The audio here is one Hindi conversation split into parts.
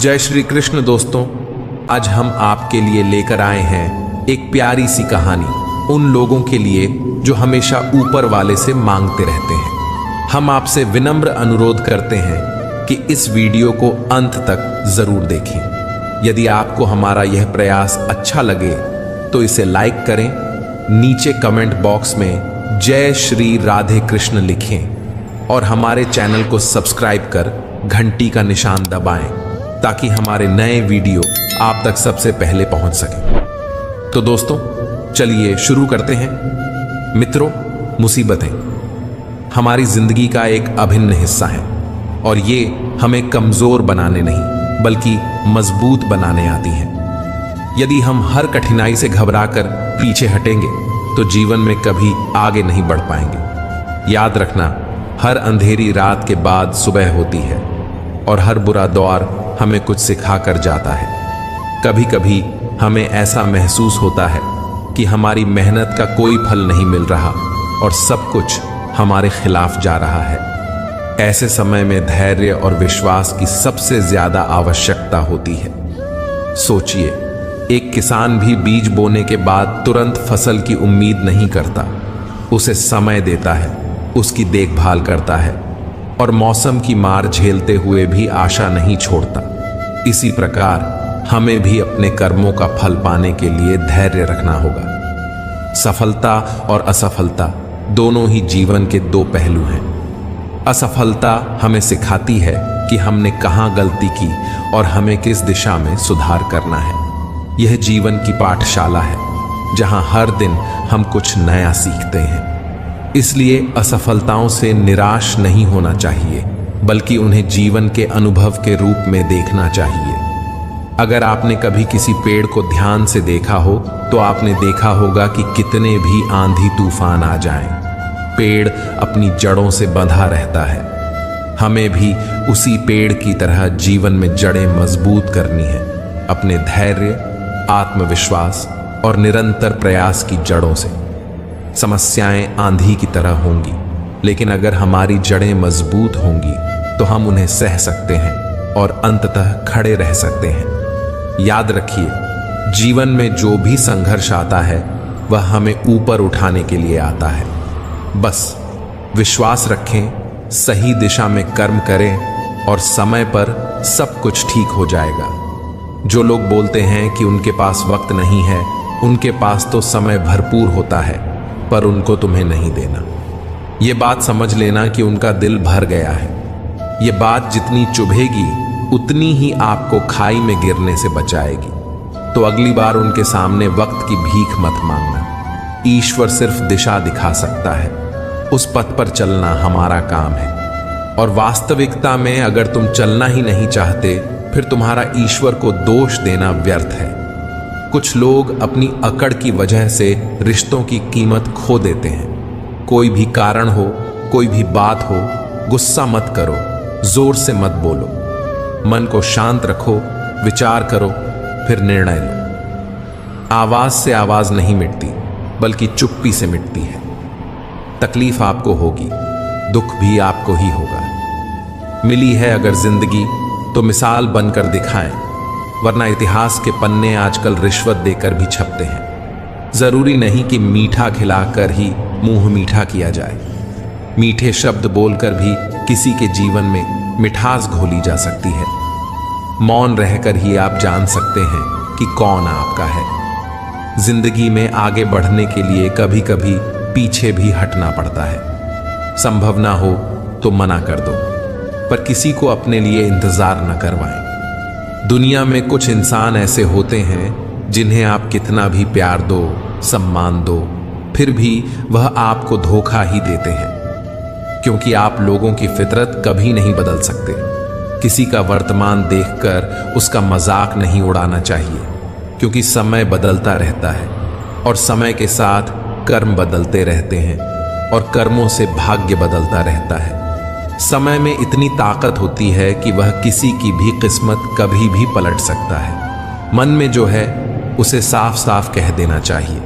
जय श्री कृष्ण दोस्तों, आज हम आपके लिए लेकर आए हैं एक प्यारी सी कहानी उन लोगों के लिए जो हमेशा ऊपर वाले से मांगते रहते हैं। हम आपसे विनम्र अनुरोध करते हैं कि इस वीडियो को अंत तक जरूर देखें। यदि आपको हमारा यह प्रयास अच्छा लगे तो इसे लाइक करें, नीचे कमेंट बॉक्स में जय श्री राधे कृष्ण लिखें और हमारे चैनल को सब्सक्राइब कर घंटी का निशान दबाएं ताकि हमारे नए वीडियो आप तक सबसे पहले पहुंच सके। तो दोस्तों चलिए शुरू करते हैं। मित्रों, मुसीबतें हमारी जिंदगी का एक अभिन्न हिस्सा है और ये हमें कमजोर बनाने नहीं बल्कि मजबूत बनाने आती हैं। यदि हम हर कठिनाई से घबराकर पीछे हटेंगे तो जीवन में कभी आगे नहीं बढ़ पाएंगे। याद रखना, हर अंधेरी रात के बाद सुबह होती है और हर बुरा दौर हमें कुछ सिखा कर जाता है। कभी कभी हमें ऐसा महसूस होता है कि हमारी मेहनत का कोई फल नहीं मिल रहा और सब कुछ हमारे खिलाफ जा रहा है। ऐसे समय में धैर्य और विश्वास की सबसे ज्यादा आवश्यकता होती है। सोचिए, एक किसान भी बीज बोने के बाद तुरंत फसल की उम्मीद नहीं करता। उसे समय देता है, उसकी देखभाल करता है और मौसम की मार झेलते हुए भी आशा नहीं छोड़ता। इसी प्रकार हमें भी अपने कर्मों का फल पाने के लिए धैर्य रखना होगा। सफलता और असफलता दोनों ही जीवन के दो पहलू हैं। असफलता हमें सिखाती है कि हमने कहाँ गलती की और हमें किस दिशा में सुधार करना है। यह जीवन की पाठशाला है जहाँ हर दिन हम कुछ नया सीखते हैं। इसलिए असफलताओं से निराश नहीं होना चाहिए बल्कि उन्हें जीवन के अनुभव के रूप में देखना चाहिए। अगर आपने कभी किसी पेड़ को ध्यान से देखा हो तो आपने देखा होगा कि कितने भी आंधी तूफान आ जाएं, पेड़ अपनी जड़ों से बंधा रहता है। हमें भी उसी पेड़ की तरह जीवन में जड़ें मजबूत करनी है, अपने धैर्य, आत्मविश्वास और निरंतर प्रयास की जड़ों से। समस्याएं आंधी की तरह होंगी, लेकिन अगर हमारी जड़ें मजबूत होंगी तो हम उन्हें सह सकते हैं और अंततः खड़े रह सकते हैं। याद रखिए, जीवन में जो भी संघर्ष आता है वह हमें ऊपर उठाने के लिए आता है। बस विश्वास रखें, सही दिशा में कर्म करें और समय पर सब कुछ ठीक हो जाएगा। जो लोग बोलते हैं कि उनके पास वक्त नहीं है, उनके पास तो समय भरपूर होता है पर उनको तुम्हें नहीं देना। ये बात समझ लेना कि उनका दिल भर गया है। ये बात जितनी चुभेगी उतनी ही आपको खाई में गिरने से बचाएगी। तो अगली बार उनके सामने वक्त की भीख मत मांगना। ईश्वर सिर्फ दिशा दिखा सकता है, उस पथ पर चलना हमारा काम है। और वास्तविकता में अगर तुम चलना ही नहीं चाहते फिर तुम्हारा ईश्वर को दोष देना व्यर्थ है। कुछ लोग अपनी अकड़ की वजह से रिश्तों की कीमत खो देते हैं। कोई भी कारण हो, कोई भी बात हो, गुस्सा मत करो, जोर से मत बोलो। मन को शांत रखो, विचार करो, फिर निर्णय लो। आवाज से आवाज नहीं मिटती बल्कि चुप्पी से मिटती है। तकलीफ आपको होगी, दुख भी आपको ही होगा। मिली है अगर जिंदगी तो मिसाल बनकर दिखाएं, वरना इतिहास के पन्ने आजकल रिश्वत देकर भी छपते हैं। जरूरी नहीं कि मीठा खिलाकर ही मुंह मीठा किया जाए। मीठे शब्द बोलकर भी किसी के जीवन में मिठास घोली जा सकती है। मौन रहकर ही आप जान सकते हैं कि कौन आपका है। जिंदगी में आगे बढ़ने के लिए कभी कभी पीछे भी हटना पड़ता है। संभव ना हो तो मना कर दो, पर किसी को अपने लिए इंतजार न करवाएं। दुनिया में कुछ इंसान ऐसे होते हैं जिन्हें आप कितना भी प्यार दो, सम्मान दो, फिर भी वह आपको धोखा ही देते हैं। क्योंकि आप लोगों की फितरत कभी नहीं बदल सकते। किसी का वर्तमान देखकर उसका मजाक नहीं उड़ाना चाहिए, क्योंकि समय बदलता रहता है और समय के साथ कर्म बदलते रहते हैं और कर्मों से भाग्य बदलता रहता है। समय में इतनी ताकत होती है कि वह किसी की भी किस्मत कभी भी पलट सकता है। मन में जो है उसे साफ साफ कह देना चाहिए,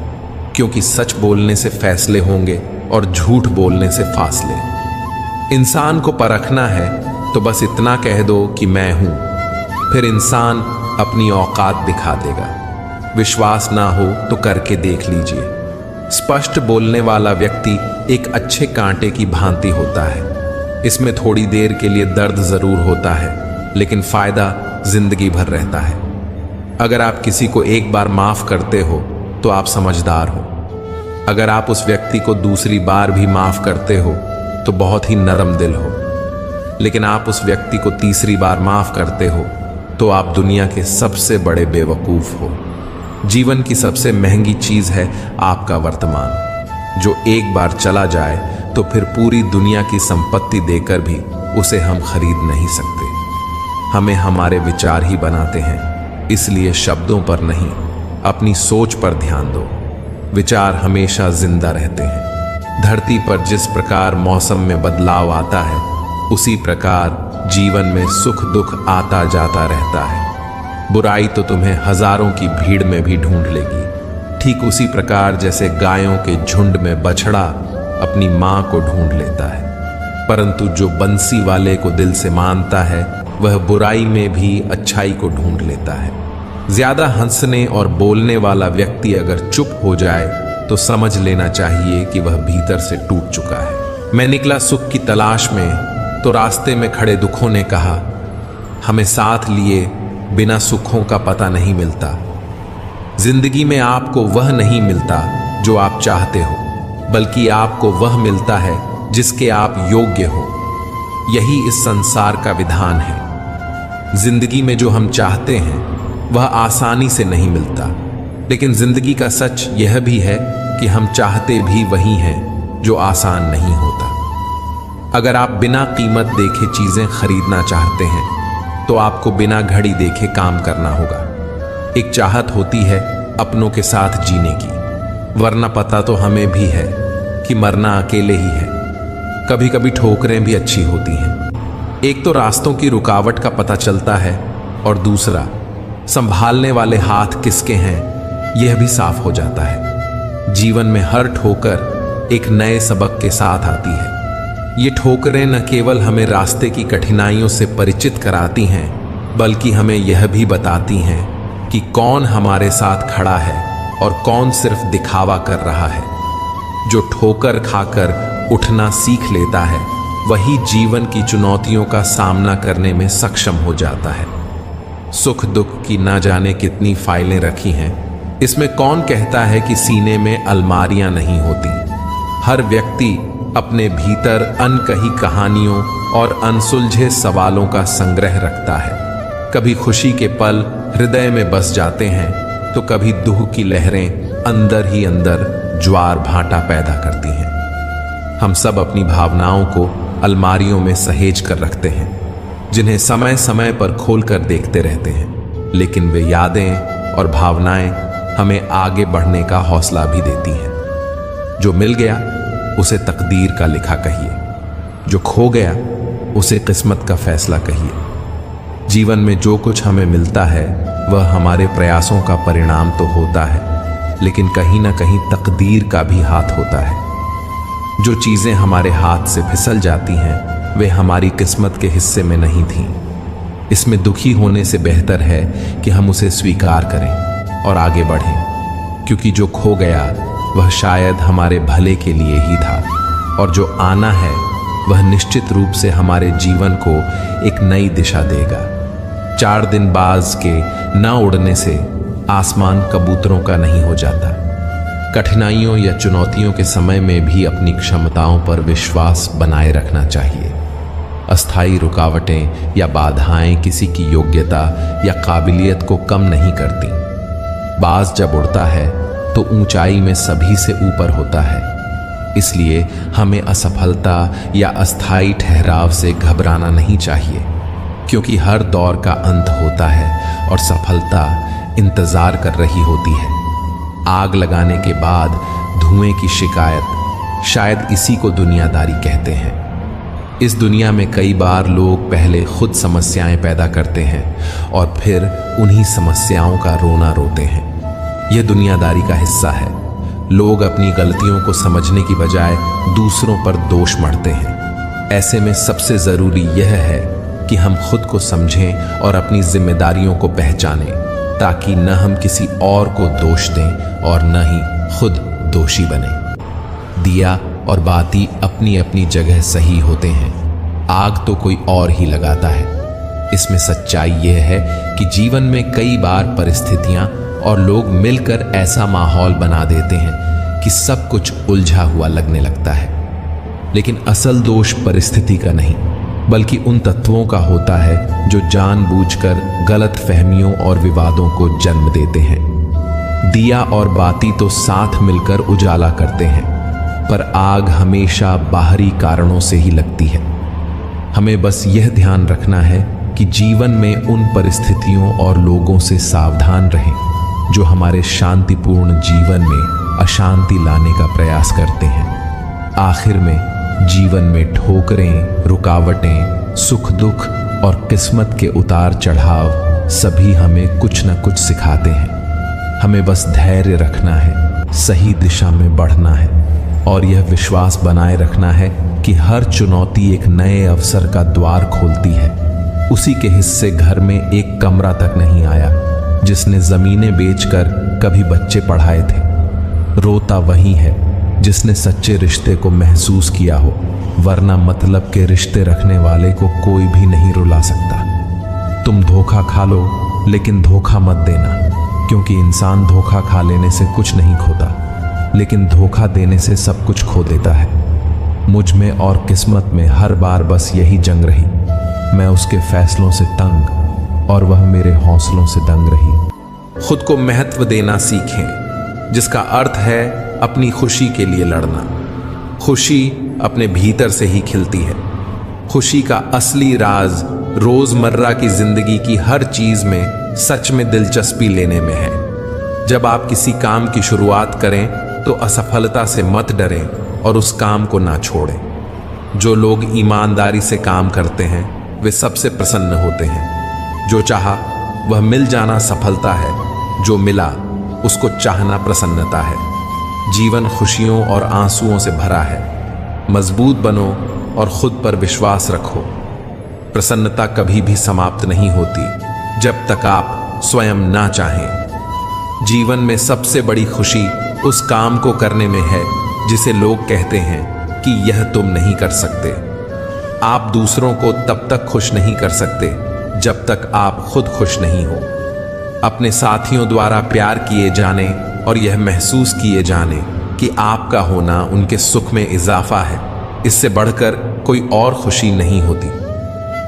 क्योंकि सच बोलने से फैसले होंगे और झूठ बोलने से फासले। इंसान को परखना है तो बस इतना कह दो कि मैं हूं, फिर इंसान अपनी औकात दिखा देगा। विश्वास ना हो तो करके देख लीजिए। स्पष्ट बोलने वाला व्यक्ति एक अच्छे कांटे की भांति होता है। इसमें थोड़ी देर के लिए दर्द जरूर होता है, लेकिन फायदा जिंदगी भर रहता है। अगर आप किसी को एक बार माफ करते हो तो आप समझदार हो। अगर आप उस व्यक्ति को दूसरी बार भी माफ करते हो तो बहुत ही नरम दिल हो। लेकिन आप उस व्यक्ति को तीसरी बार माफ करते हो तो आप दुनिया के सबसे बड़े बेवकूफ हो। जीवन की सबसे महंगी चीज है आपका वर्तमान, जो एक बार चला जाए तो फिर पूरी दुनिया की संपत्ति देकर भी उसे हम खरीद नहीं सकते। हमें हमारे विचार ही बनाते हैं, इसलिए शब्दों पर नहीं, अपनी सोच पर ध्यान दो। विचार हमेशा जिंदा रहते हैं। धरती पर जिस प्रकार मौसम में बदलाव आता है, उसी प्रकार जीवन में सुख दुख आता जाता रहता है। बुराई तो तुम्हें हजारों की भीड़ में भी ढूंढ लेगी, ठीक उसी प्रकार जैसे गायों के झुंड में बछड़ा अपनी मां को ढूंढ लेता है। परंतु जो बंसी वाले को दिल से मानता है, वह बुराई में भी अच्छाई को ढूंढ लेता है। ज्यादा हंसने और बोलने वाला व्यक्ति अगर चुप हो जाए तो समझ लेना चाहिए कि वह भीतर से टूट चुका है। मैं निकला सुख की तलाश में, तो रास्ते में खड़े दुखों ने कहा, हमें साथ लिए बिना सुखों का पता नहीं मिलता। जिंदगी में आपको वह नहीं मिलता जो आप चाहते हो, बल्कि आपको वह मिलता है जिसके आप योग्य हो। यही इस संसार का विधान है। जिंदगी में जो हम चाहते हैं वह आसानी से नहीं मिलता, लेकिन जिंदगी का सच यह भी है कि हम चाहते भी वही हैं जो आसान नहीं होता। अगर आप बिना कीमत देखे चीजें खरीदना चाहते हैं तो आपको बिना घड़ी देखे काम करना होगा। एक चाहत होती है अपनों के साथ जीने की, वरना पता तो हमें भी है कि मरना अकेले ही है। कभी कभी ठोकरें भी अच्छी होती हैं। एक तो रास्तों की रुकावट का पता चलता है, और दूसरा संभालने वाले हाथ किसके हैं यह भी साफ हो जाता है। जीवन में हर ठोकर एक नए सबक के साथ आती है। ये ठोकरें न केवल हमें रास्ते की कठिनाइयों से परिचित कराती हैं, बल्कि हमें यह भी बताती हैं कि कौन हमारे साथ खड़ा है और कौन सिर्फ दिखावा कर रहा है। जो ठोकर खाकर उठना सीख लेता है, वही जीवन की चुनौतियों का सामना करने में सक्षम हो जाता है। सुख दुख की ना जाने कितनी फाइलें रखी हैं। इसमें कौन कहता है कि सीने में अलमारियां नहीं होती। हर व्यक्ति अपने भीतर अनकही कहानियों और अनसुलझे सवालों का संग्रह रखता है। कभी खुशी के पल हृदय में बस जाते हैं, तो कभी दुख की लहरें अंदर ही अंदर ज्वार भाटा पैदा करती हैं। हम सब अपनी भावनाओं को अलमारियों में सहेज कर रखते हैं, जिन्हें समय समय पर खोलकर देखते रहते हैं। लेकिन वे यादें और भावनाएं हमें आगे बढ़ने का हौसला भी देती हैं। जो मिल गया उसे तकदीर का लिखा कहिए, जो खो गया उसे किस्मत का फैसला कहिए। जीवन में जो कुछ हमें मिलता है वह हमारे प्रयासों का परिणाम तो होता है, लेकिन कहीं ना कहीं तकदीर का भी हाथ होता है। जो चीजें हमारे हाथ से फिसल जाती हैं वे हमारी किस्मत के हिस्से में नहीं थीं। इसमें दुखी होने से बेहतर है कि हम उसे स्वीकार करें और आगे बढ़ें, क्योंकि जो खो गया वह शायद हमारे भले के लिए ही था, और जो आना है वह निश्चित रूप से हमारे जीवन को एक नई दिशा देगा। 4 दिन बाज के न उड़ने से आसमान कबूतरों का नहीं हो जाता। कठिनाइयों या चुनौतियों के समय में भी अपनी क्षमताओं पर विश्वास बनाए रखना चाहिए। अस्थायी रुकावटें या बाधाएं किसी की योग्यता या काबिलियत को कम नहीं करती। बाज जब उड़ता है तो ऊंचाई में सभी से ऊपर होता है। इसलिए हमें असफलता या अस्थायी ठहराव से घबराना नहीं चाहिए, क्योंकि हर दौर का अंत होता है और सफलता इंतजार कर रही होती है। आग लगाने के बाद धुएं की शिकायत, शायद इसी को दुनियादारी कहते हैं। इस दुनिया में कई बार लोग पहले खुद समस्याएं पैदा करते हैं और फिर उन्हीं समस्याओं का रोना रोते हैं। यह दुनियादारी का हिस्सा है। लोग अपनी गलतियों को समझने की बजाय दूसरों पर दोष मढ़ते हैं। ऐसे में सबसे जरूरी यह है कि हम खुद को समझें और अपनी जिम्मेदारियों को पहचानें, ताकि न हम किसी और को दोष दें और न ही खुद दोषी बने। दिया और बाती अपनी अपनी जगह सही होते हैं, आग तो कोई और ही लगाता है। इसमें सच्चाई यह है कि जीवन में कई बार परिस्थितियां और लोग मिलकर ऐसा माहौल बना देते हैं कि सब कुछ उलझा हुआ लगने लगता है। लेकिन असल दोष परिस्थिति का नहीं, बल्कि उन तत्वों का होता है जो जानबूझकर गलत फहमियों और विवादों को जन्म देते हैं। दिया और बाती तो साथ मिलकर उजाला करते हैं, पर आग हमेशा बाहरी कारणों से ही लगती है। हमें बस यह ध्यान रखना है कि जीवन में उन परिस्थितियों और लोगों से सावधान रहें जो हमारे शांतिपूर्ण जीवन में अशांति लाने का प्रयास करते हैं। आखिर में जीवन में ठोकरें, रुकावटें, सुख दुख और किस्मत के उतार चढ़ाव सभी हमें कुछ न कुछ सिखाते हैं। हमें बस धैर्य रखना है, सही दिशा में बढ़ना है और यह विश्वास बनाए रखना है कि हर चुनौती एक नए अवसर का द्वार खोलती है। उसी के हिस्से घर में एक कमरा तक नहीं आया जिसने जमीनें बेचकर कभी बच्चे पढ़ाए थे। रोता वही है जिसने सच्चे रिश्ते को महसूस किया हो, वरना मतलब के रिश्ते रखने वाले को कोई भी नहीं रुला सकता। तुम धोखा खा लो, लेकिन धोखा मत देना, क्योंकि इंसान धोखा खा लेने से कुछ नहीं खोता, लेकिन धोखा देने से सब कुछ खो देता है। मुझ में और किस्मत में हर बार बस यही जंग रही। मैं उसके फैसलों से तंग और वह मेरे हौसलों से दंग रही। खुद को महत्व देना सीखें, जिसका अर्थ है अपनी खुशी के लिए लड़ना। खुशी अपने भीतर से ही खिलती है। खुशी का असली राज रोजमर्रा की जिंदगी की हर चीज में सच में दिलचस्पी लेने में है। जब आप किसी काम की शुरुआत करें तो असफलता से मत डरें और उस काम को ना छोड़ें। जो लोग ईमानदारी से काम करते हैं वे सबसे प्रसन्न होते हैं। जो चाहा वह मिल जाना सफलता है, जो मिला उसको चाहना प्रसन्नता है। जीवन खुशियों और आंसुओं से भरा है। मजबूत बनो और खुद पर विश्वास रखो। प्रसन्नता कभी भी समाप्त नहीं होती जब तक आप स्वयं ना चाहें। जीवन में सबसे बड़ी खुशी उस काम को करने में है जिसे लोग कहते हैं कि यह तुम नहीं कर सकते। आप दूसरों को तब तक खुश नहीं कर सकते जब तक आप खुद खुश नहीं हो। अपने साथियों द्वारा प्यार किए जाने और यह महसूस किए जाने कि आपका होना उनके सुख में इजाफा है, इससे बढ़कर कोई और खुशी नहीं होती।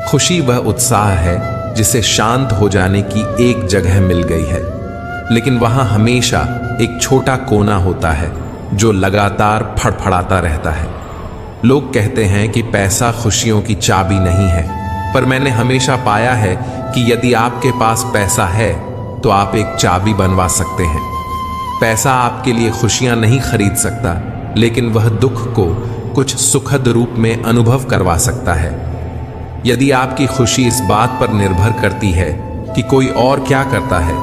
खुशी वह उत्साह है जिसे शांत हो जाने की एक जगह मिल गई है, लेकिन वहां हमेशा एक छोटा कोना होता है जो लगातार फड़फड़ाता रहता है। लोग कहते हैं कि पैसा खुशियों की चाबी नहीं है, पर मैंने हमेशा पाया है कि यदि आपके पास पैसा है तो आप एक चाबी बनवा सकते हैं। पैसा आपके लिए खुशियां नहीं खरीद सकता, लेकिन वह दुख को कुछ सुखद रूप में अनुभव करवा सकता है। यदि आपकी खुशी इस बात पर निर्भर करती है कि कोई और क्या करता है,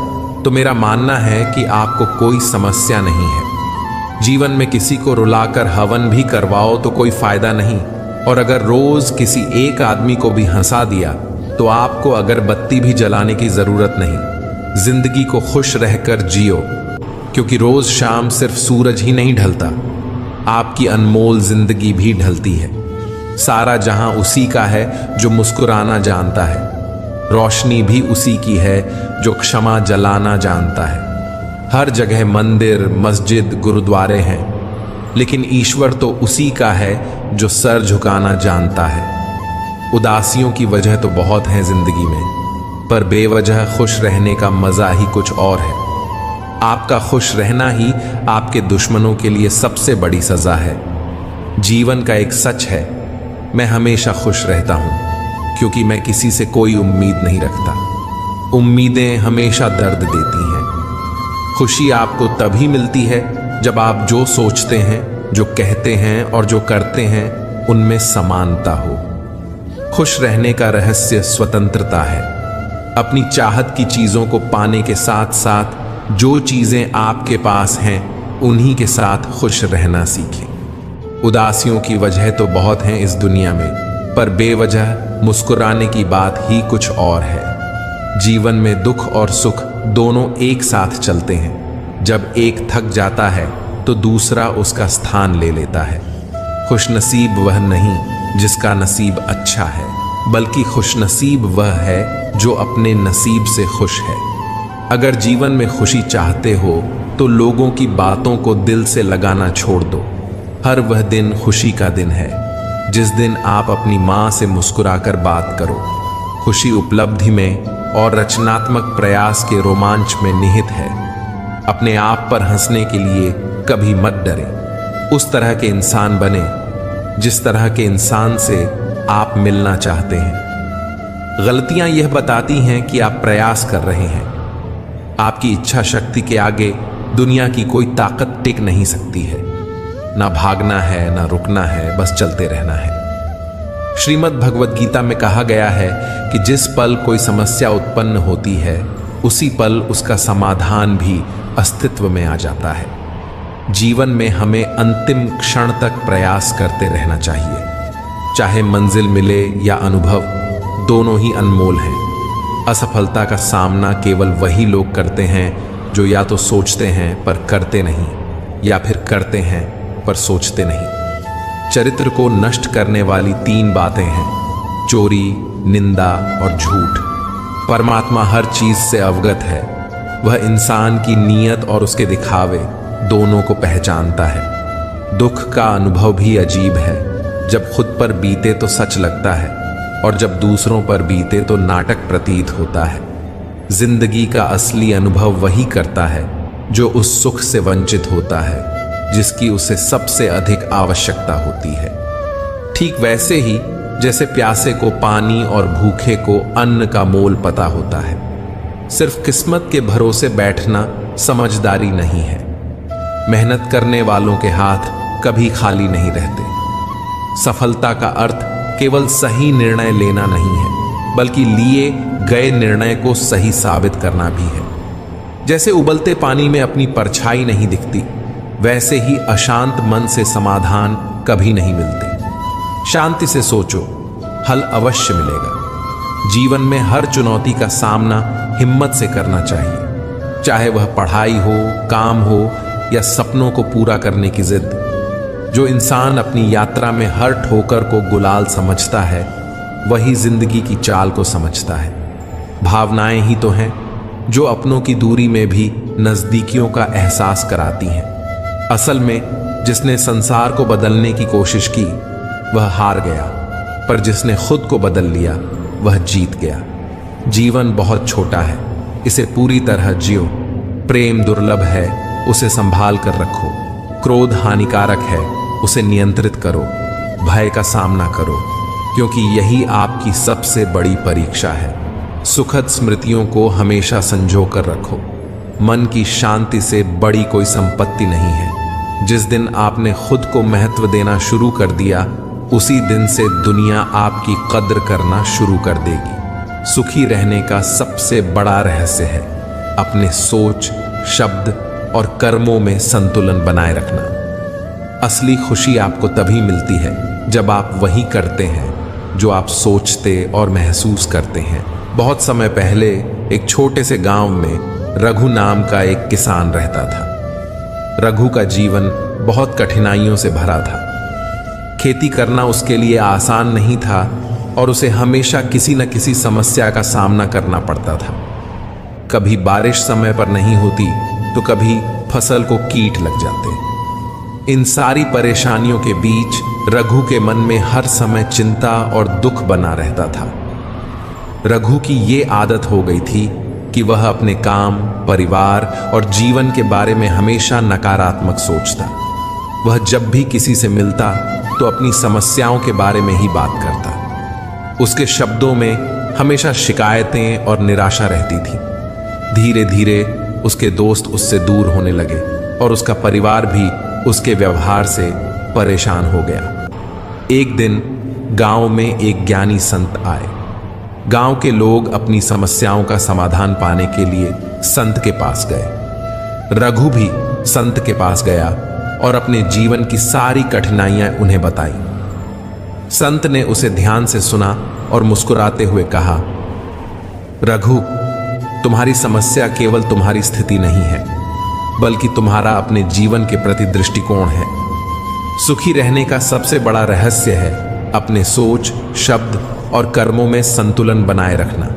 तो मेरा मानना है कि आपको कोई समस्या नहीं है। जीवन में किसी को रुलाकर हवन भी करवाओ तो कोई फायदा नहीं, और अगर रोज किसी एक आदमी को भी हंसा दिया तो आपको अगरबत्ती भी जलाने की जरूरत नहीं। जिंदगी को खुश रहकर जियो, क्योंकि रोज शाम सिर्फ सूरज ही नहीं ढलता, आपकी अनमोल जिंदगी भी ढलती है। सारा जहां उसी का है जो मुस्कुराना जानता है। रोशनी भी उसी की है जो क्षमा जलाना जानता है। हर जगह मंदिर, मस्जिद, गुरुद्वारे हैं, लेकिन ईश्वर तो उसी का है जो सर झुकाना जानता है। उदासियों की वजह तो बहुत है जिंदगी में, पर बेवजह खुश रहने का मजा ही कुछ और है। आपका खुश रहना ही आपके दुश्मनों के लिए सबसे बड़ी सजा है। जीवन का एक सच है, मैं हमेशा खुश रहता हूं क्योंकि मैं किसी से कोई उम्मीद नहीं रखता। उम्मीदें हमेशा दर्द देती हैं। खुशी आपको तभी मिलती है जब आप जो सोचते हैं, जो कहते हैं और जो करते हैं उनमें समानता हो। खुश रहने का रहस्य स्वतंत्रता है। अपनी चाहत की चीजों को पाने के साथ साथ जो चीजें आपके पास हैं उन्हीं के साथ खुश रहना सीखें। उदासियों की वजह तो बहुत हैं इस दुनिया में, पर बेवजह मुस्कुराने की बात ही कुछ और है। जीवन में दुख और सुख दोनों एक साथ चलते हैं। जब एक थक जाता है तो दूसरा उसका स्थान ले लेता है। खुशनसीब वह नहीं जिसका नसीब अच्छा है, बल्कि खुशनसीब वह है जो अपने नसीब से खुश है। अगर जीवन में खुशी चाहते हो तो लोगों की बातों को दिल से लगाना छोड़ दो। हर वह दिन खुशी का दिन है जिस दिन आप अपनी माँ से मुस्कुराकर बात करो। खुशी उपलब्धि में और रचनात्मक प्रयास के रोमांच में निहित है। अपने आप पर हंसने के लिए कभी मत डरें। उस तरह के इंसान बने जिस तरह के इंसान से आप मिलना चाहते हैं। गलतियां यह बताती हैं कि आप प्रयास कर रहे हैं। आपकी इच्छा शक्ति के आगे दुनिया की कोई ताकत टिक नहीं सकती है। ना भागना है, ना रुकना है, बस चलते रहना है। श्रीमद् भगवद गीता में कहा गया है कि जिस पल कोई समस्या उत्पन्न होती है उसी पल उसका समाधान भी अस्तित्व में आ जाता है। जीवन में हमें अंतिम क्षण तक प्रयास करते रहना चाहिए। चाहे मंजिल मिले या अनुभव, दोनों ही अनमोल हैं। असफलता का सामना केवल वही लोग करते हैं जो या तो सोचते हैं पर करते नहीं, या फिर करते हैं पर सोचते नहीं। चरित्र को नष्ट करने वाली 3 बातें हैं: चोरी, निंदा और झूठ। परमात्मा हर चीज से अवगत है। वह इंसान की नीयत और उसके दिखावे दोनों को पहचानता है। दुख का अनुभव भी अजीब है। जब खुद पर बीते तो सच लगता है और जब दूसरों पर बीते तो नाटक प्रतीत होता है। जिंदगी का असली अनुभव वही करता है जो उस सुख से वंचित होता है जिसकी उसे सबसे अधिक आवश्यकता होती है। ठीक वैसे ही जैसे प्यासे को पानी और भूखे को अन्न का मोल पता होता है। सिर्फ किस्मत के भरोसे बैठना समझदारी नहीं है। मेहनत करने वालों के हाथ कभी खाली नहीं रहते। सफलता का अर्थ केवल सही निर्णय लेना नहीं है, बल्कि लिए गए निर्णय को सही साबित करना भी है। जैसे उबलते पानी में अपनी परछाई नहीं दिखती, वैसे ही अशांत मन से समाधान कभी नहीं मिलते। शांति से सोचो, हल अवश्य मिलेगा। जीवन में हर चुनौती का सामना हिम्मत से करना चाहिए, चाहे वह पढ़ाई हो, काम हो या सपनों को पूरा करने की जिद। जो इंसान अपनी यात्रा में हर ठोकर को गुलाल समझता है, वही जिंदगी की चाल को समझता है। भावनाएं ही तो हैं जो अपनों की दूरी में भी नजदीकियों का एहसास कराती हैं। असल में जिसने संसार को बदलने की कोशिश की वह हार गया, पर जिसने खुद को बदल लिया वह जीत गया। जीवन बहुत छोटा है, इसे पूरी तरह जियो। प्रेम दुर्लभ है, उसे संभाल कर रखो। क्रोध हानिकारक है, उसे नियंत्रित करो। भय का सामना करो, क्योंकि यही आपकी सबसे बड़ी परीक्षा है। सुखद स्मृतियों को हमेशा संजो कर रखो। मन की शांति से बड़ी कोई संपत्ति नहीं है। जिस दिन आपने खुद को महत्व देना शुरू कर दिया, उसी दिन से दुनिया आपकी कद्र करना शुरू कर देगी। सुखी रहने का सबसे बड़ा रहस्य है अपने सोच, शब्द और कर्मों में संतुलन बनाए रखना। असली खुशी आपको तभी मिलती है जब आप वही करते हैं जो आप सोचते और महसूस करते हैं। बहुत समय पहले एक छोटे से गांव में रघु नाम का एक किसान रहता था। रघु का जीवन बहुत कठिनाइयों से भरा था। खेती करना उसके लिए आसान नहीं था और उसे हमेशा किसी न किसी समस्या का सामना करना पड़ता था। कभी बारिश समय पर नहीं होती तो कभी फसल को कीट लग जाते। इन सारी परेशानियों के बीच रघु के मन में हर समय चिंता और दुख बना रहता था। रघु की ये आदत हो गई थी कि वह अपने काम, परिवार और जीवन के बारे में हमेशा नकारात्मक सोचता। वह जब भी किसी से मिलता तो अपनी समस्याओं के बारे में ही बात करता। उसके शब्दों में हमेशा शिकायतें और निराशा रहती थी। धीरे धीरे उसके दोस्त उससे दूर होने लगे और उसका परिवार भी उसके व्यवहार से परेशान हो गया। एक दिन गांव में एक ज्ञानी संत आए। गांव के लोग अपनी समस्याओं का समाधान पाने के लिए संत के पास गए। रघु भी संत के पास गया और अपने जीवन की सारी कठिनाइयां उन्हें बताई। संत ने उसे ध्यान से सुना और मुस्कुराते हुए कहा, रघु, तुम्हारी समस्या केवल तुम्हारी स्थिति नहीं है, बल्कि तुम्हारा अपने जीवन के प्रति दृष्टिकोण है। सुखी रहने का सबसे बड़ा रहस्य है अपने सोच, शब्द और कर्मों में संतुलन बनाए रखना।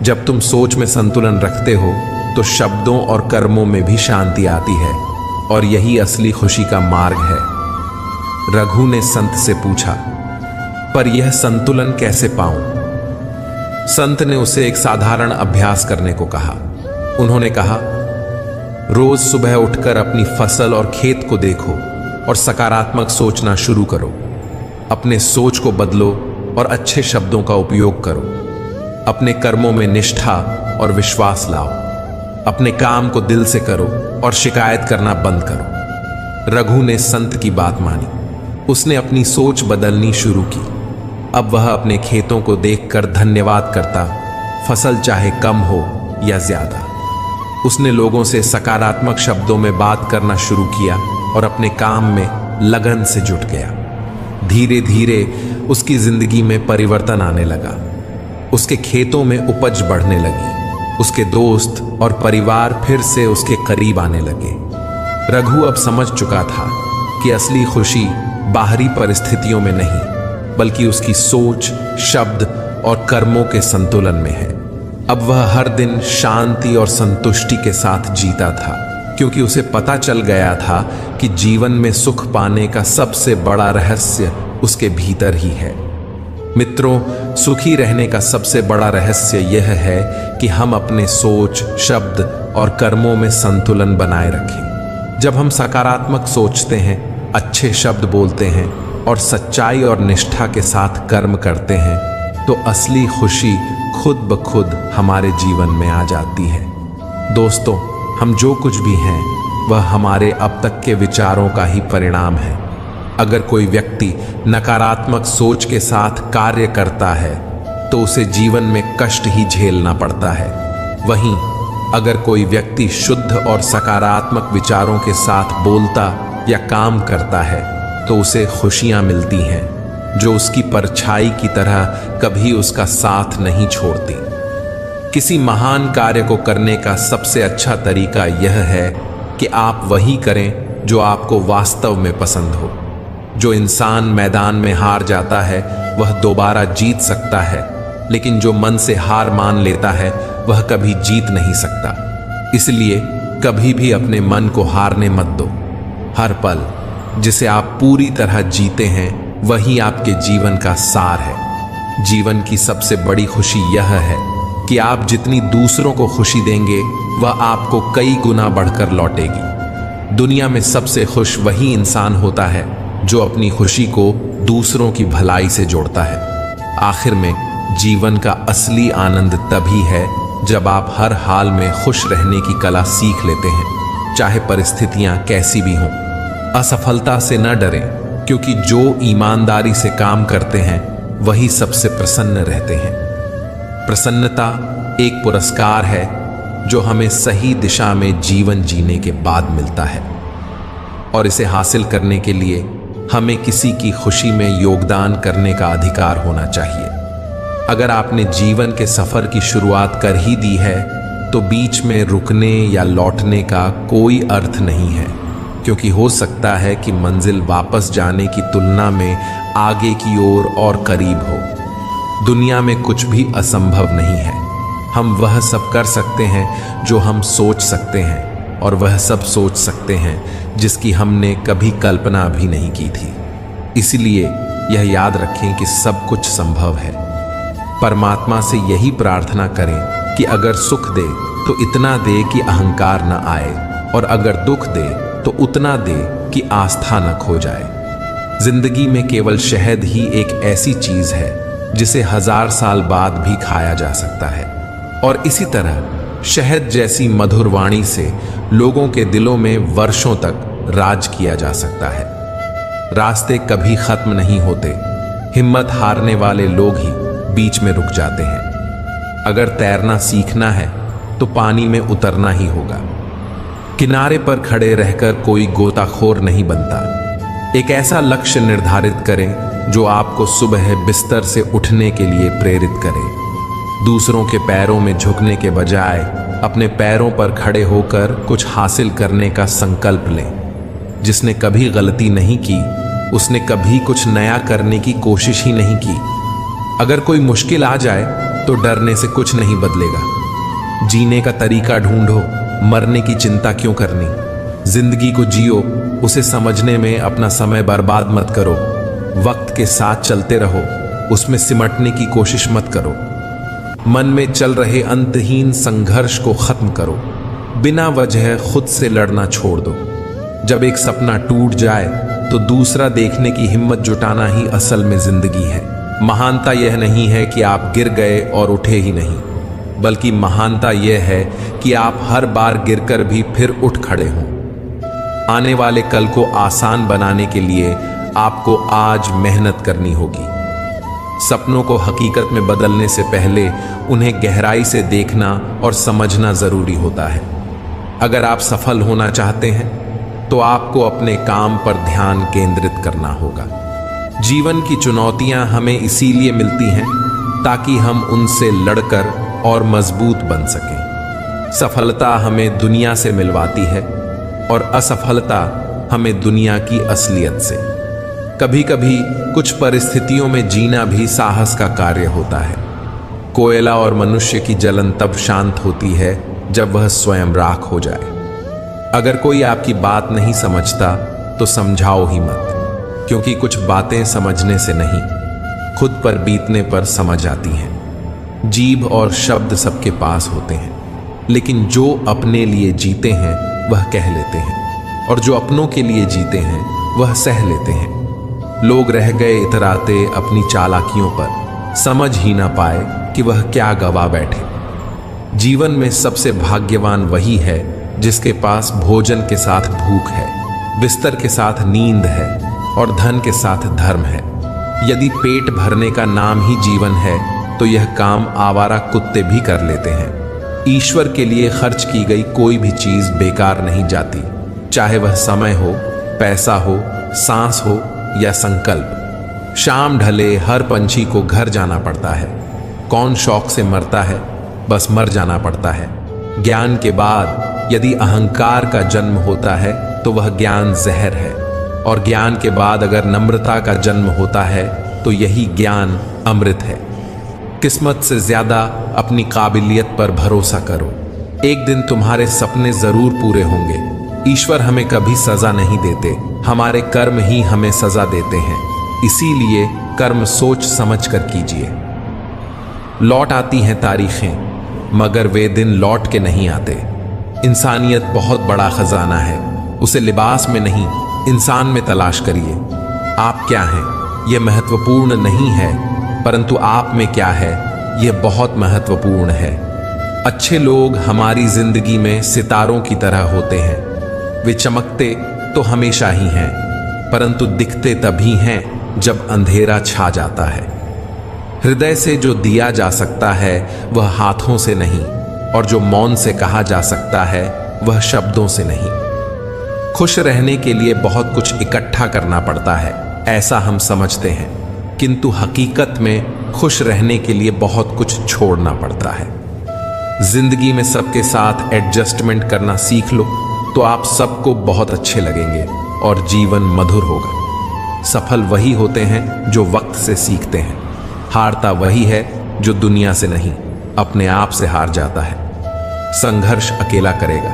जब तुम सोच में संतुलन रखते हो तो शब्दों और कर्मों में भी शांति आती है, और यही असली खुशी का मार्ग है। रघु ने संत से पूछा, पर यह संतुलन कैसे पाऊं? संत ने उसे एक साधारण अभ्यास करने को कहा। उन्होंने कहा, रोज सुबह उठकर अपनी फसल और खेत को देखो और सकारात्मक सोचना शुरू करो। अपने सोच को बदलो और अच्छे शब्दों का उपयोग करो। अपने कर्मों में निष्ठा और विश्वास लाओ। अपने काम को दिल से करो और शिकायत करना बंद करो। रघु ने संत की बात मानी। उसने अपनी सोच बदलनी शुरू की। अब वह अपने खेतों को देखकर धन्यवाद करता, फसल चाहे कम हो या ज्यादा। उसने लोगों से सकारात्मक शब्दों में बात करना शुरू किया और अपने काम में लगन से जुट गया। धीरे धीरे उसकी जिंदगी में परिवर्तन आने लगा। उसके खेतों में उपज बढ़ने लगी। उसके दोस्त और परिवार फिर से उसके करीब आने लगे। रघु अब समझ चुका था कि असली खुशी बाहरी परिस्थितियों में नहीं, बल्कि उसकी सोच, शब्द और कर्मों के संतुलन में है। अब वह हर दिन शांति और संतुष्टि के साथ जीता था, क्योंकि उसे पता चल गया था कि जीवन में सुख पाने का सबसे बड़ा रहस्य उसके भीतर ही है। मित्रों, सुखी रहने का सबसे बड़ा रहस्य यह है कि हम अपने सोच, शब्द और कर्मों में संतुलन बनाए रखें। जब हम सकारात्मक सोचते हैं, अच्छे शब्द बोलते हैं और सच्चाई और निष्ठा के साथ कर्म करते हैं, तो असली खुशी खुद ब खुद हमारे जीवन में आ जाती है। दोस्तों, हम जो कुछ भी हैं वह हमारे अब तक के विचारों का ही परिणाम है। अगर कोई व्यक्ति नकारात्मक सोच के साथ कार्य करता है तो उसे जीवन में कष्ट ही झेलना पड़ता है। वहीं अगर कोई व्यक्ति शुद्ध और सकारात्मक विचारों के साथ बोलता या काम करता है तो उसे खुशियां मिलती हैं, जो उसकी परछाई की तरह कभी उसका साथ नहीं छोड़ती। किसी महान कार्य को करने का सबसे अच्छा तरीका यह है कि आप वही करें जो आपको वास्तव में पसंद हो। जो इंसान मैदान में हार जाता है वह दोबारा जीत सकता है, लेकिन जो मन से हार मान लेता है वह कभी जीत नहीं सकता। इसलिए कभी भी अपने मन को हारने मत दो। हर पल जिसे आप पूरी तरह जीते हैं वही आपके जीवन का सार है। जीवन की सबसे बड़ी खुशी यह है कि आप जितनी दूसरों को खुशी देंगे वह आपको कई गुना बढ़कर लौटेगी। दुनिया में सबसे खुश वही इंसान होता है जो अपनी खुशी को दूसरों की भलाई से जोड़ता है। आखिर में जीवन का असली आनंद तभी है जब आप हर हाल में खुश रहने की कला सीख लेते हैं, चाहे परिस्थितियां कैसी भी हों। असफलता से न डरें, क्योंकि जो ईमानदारी से काम करते हैं वही सबसे प्रसन्न रहते हैं। प्रसन्नता एक पुरस्कार है जो हमें सही दिशा में जीवन जीने के बाद मिलता है, और इसे हासिल करने के लिए हमें किसी की खुशी में योगदान करने का अधिकार होना चाहिए। अगर आपने जीवन के सफर की शुरुआत कर ही दी है तो बीच में रुकने या लौटने का कोई अर्थ नहीं है, क्योंकि हो सकता है कि मंजिल वापस जाने की तुलना में आगे की ओर और करीब हो। दुनिया में कुछ भी असंभव नहीं है। हम वह सब कर सकते हैं जो हम सोच सकते हैं, और वह सब सोच सकते हैं जिसकी हमने कभी कल्पना भी नहीं की थी। इसलिए यह याद रखें कि सब कुछ संभव है। परमात्मा से यही प्रार्थना करें कि अगर सुख दे तो इतना दे कि अहंकार न आए, और अगर दुख दे तो उतना दे कि आस्था न खो जाए। जिंदगी में केवल शहद ही एक ऐसी चीज है जिसे 1000 साल बाद भी खाया जा सकता है, और इसी तरह शहद जैसी मधुर वाणी से लोगों के दिलों में वर्षों तक राज किया जा सकता है। रास्ते कभी खत्म नहीं होते, हिम्मत हारने वाले लोग ही बीच में रुक जाते हैं। अगर तैरना सीखना है तो पानी में उतरना ही होगा। किनारे पर खड़े रहकर कोई गोताखोर नहीं बनता, एक ऐसा लक्ष्य निर्धारित करें जो आपको सुबह बिस्तर से उठने के लिए प्रेरित करे। दूसरों के पैरों में झुकने के बजाय अपने पैरों पर खड़े होकर कुछ हासिल करने का संकल्प लें। जिसने कभी गलती नहीं की उसने कभी कुछ नया करने की कोशिश ही नहीं की। अगर कोई मुश्किल आ जाए तो डरने से कुछ नहीं बदलेगा। जीने का तरीका ढूंढो, मरने की चिंता क्यों करनी। जिंदगी को जियो, उसे समझने में अपना समय बर्बाद मत करो। वक्त के साथ चलते रहो, उसमें सिमटने की कोशिश मत करो। मन में चल रहे अंतहीन संघर्ष को खत्म करो। बिना वजह खुद से लड़ना छोड़ दो। जब एक सपना टूट जाए तो दूसरा देखने की हिम्मत जुटाना ही असल में जिंदगी है। महानता यह नहीं है कि आप गिर गए और उठे ही नहीं, बल्कि महानता यह है कि आप हर बार गिरकर भी फिर उठ खड़े हों। आने वाले कल को आसान बनाने के लिए आपको आज मेहनत करनी होगी। सपनों को हकीकत में बदलने से पहले उन्हें गहराई से देखना और समझना जरूरी होता है। अगर आप सफल होना चाहते हैं तो आपको अपने काम पर ध्यान केंद्रित करना होगा। जीवन की चुनौतियां हमें इसीलिए मिलती हैं ताकि हम उनसे लड़कर और मजबूत बन सकें। सफलता हमें दुनिया से मिलवाती है और असफलता हमें दुनिया की असलियत से। कभी कभी कुछ परिस्थितियों में जीना भी साहस का कार्य होता है। कोयला और मनुष्य की जलन तब शांत होती है जब वह स्वयं राख हो जाए। अगर कोई आपकी बात नहीं समझता तो समझाओ ही मत, क्योंकि कुछ बातें समझने से नहीं, खुद पर बीतने पर समझ आती हैं। जीभ और शब्द सबके पास होते हैं, लेकिन जो अपने लिए जीते हैं वह कह लेते हैं, और जो अपनों के लिए जीते हैं वह सह लेते हैं। लोग रह गए इतराते अपनी चालाकियों पर, समझ ही ना पाए कि वह क्या गवा बैठे। जीवन में सबसे भाग्यवान वही है जिसके पास भोजन के साथ भूख है, बिस्तर के साथ नींद है और धन के साथ धर्म है। यदि पेट भरने का नाम ही जीवन है तो यह काम आवारा कुत्ते भी कर लेते हैं। ईश्वर के लिए खर्च की गई कोई भी चीज बेकार नहीं जाती, चाहे वह समय हो, पैसा हो, सांस हो या संकल्प। शाम ढले हर पंछी को घर जाना पड़ता है। कौन शौक से मरता है, बस मर जाना पड़ता है। ज्ञान के बाद यदि अहंकार का जन्म होता है तो वह ज्ञान जहर है, और ज्ञान के बाद अगर नम्रता का जन्म होता है तो यही ज्ञान अमृत है। किस्मत से ज्यादा अपनी काबिलियत पर भरोसा करो। एक दिन तुम्हारे सपने जरूर पूरे होंगे। ईश्वर हमें कभी सजा नहीं देते, हमारे कर्म ही हमें सजा देते हैं। इसीलिए कर्म सोच समझ कर कीजिए। लौट आती हैं तारीखें, मगर वे दिन लौट के नहीं आते। इंसानियत बहुत बड़ा खजाना है, उसे लिबास में नहीं इंसान में तलाश करिए। आप क्या हैं यह महत्वपूर्ण नहीं है, परंतु आप में क्या है यह बहुत महत्वपूर्ण है। अच्छे लोग हमारी जिंदगी में सितारों की तरह होते हैं। वे चमकते तो हमेशा ही हैं, परंतु दिखते तभी हैं जब अंधेरा छा जाता है। हृदय से जो दिया जा सकता है वह हाथों से नहीं, और जो मौन से कहा जा सकता है वह शब्दों से नहीं। खुश रहने के लिए बहुत कुछ इकट्ठा करना पड़ता है, ऐसा हम समझते हैं, किंतु हकीकत में खुश रहने के लिए बहुत कुछ छोड़ना पड़ता है। जिंदगी में सबके साथ एडजस्टमेंट करना सीख लो तो आप सबको बहुत अच्छे लगेंगे और जीवन मधुर होगा। सफल वही होते हैं जो वक्त से सीखते हैं। हारता वही है जो दुनिया से नहीं, अपने आप से हार जाता है। संघर्ष अकेला करेगा,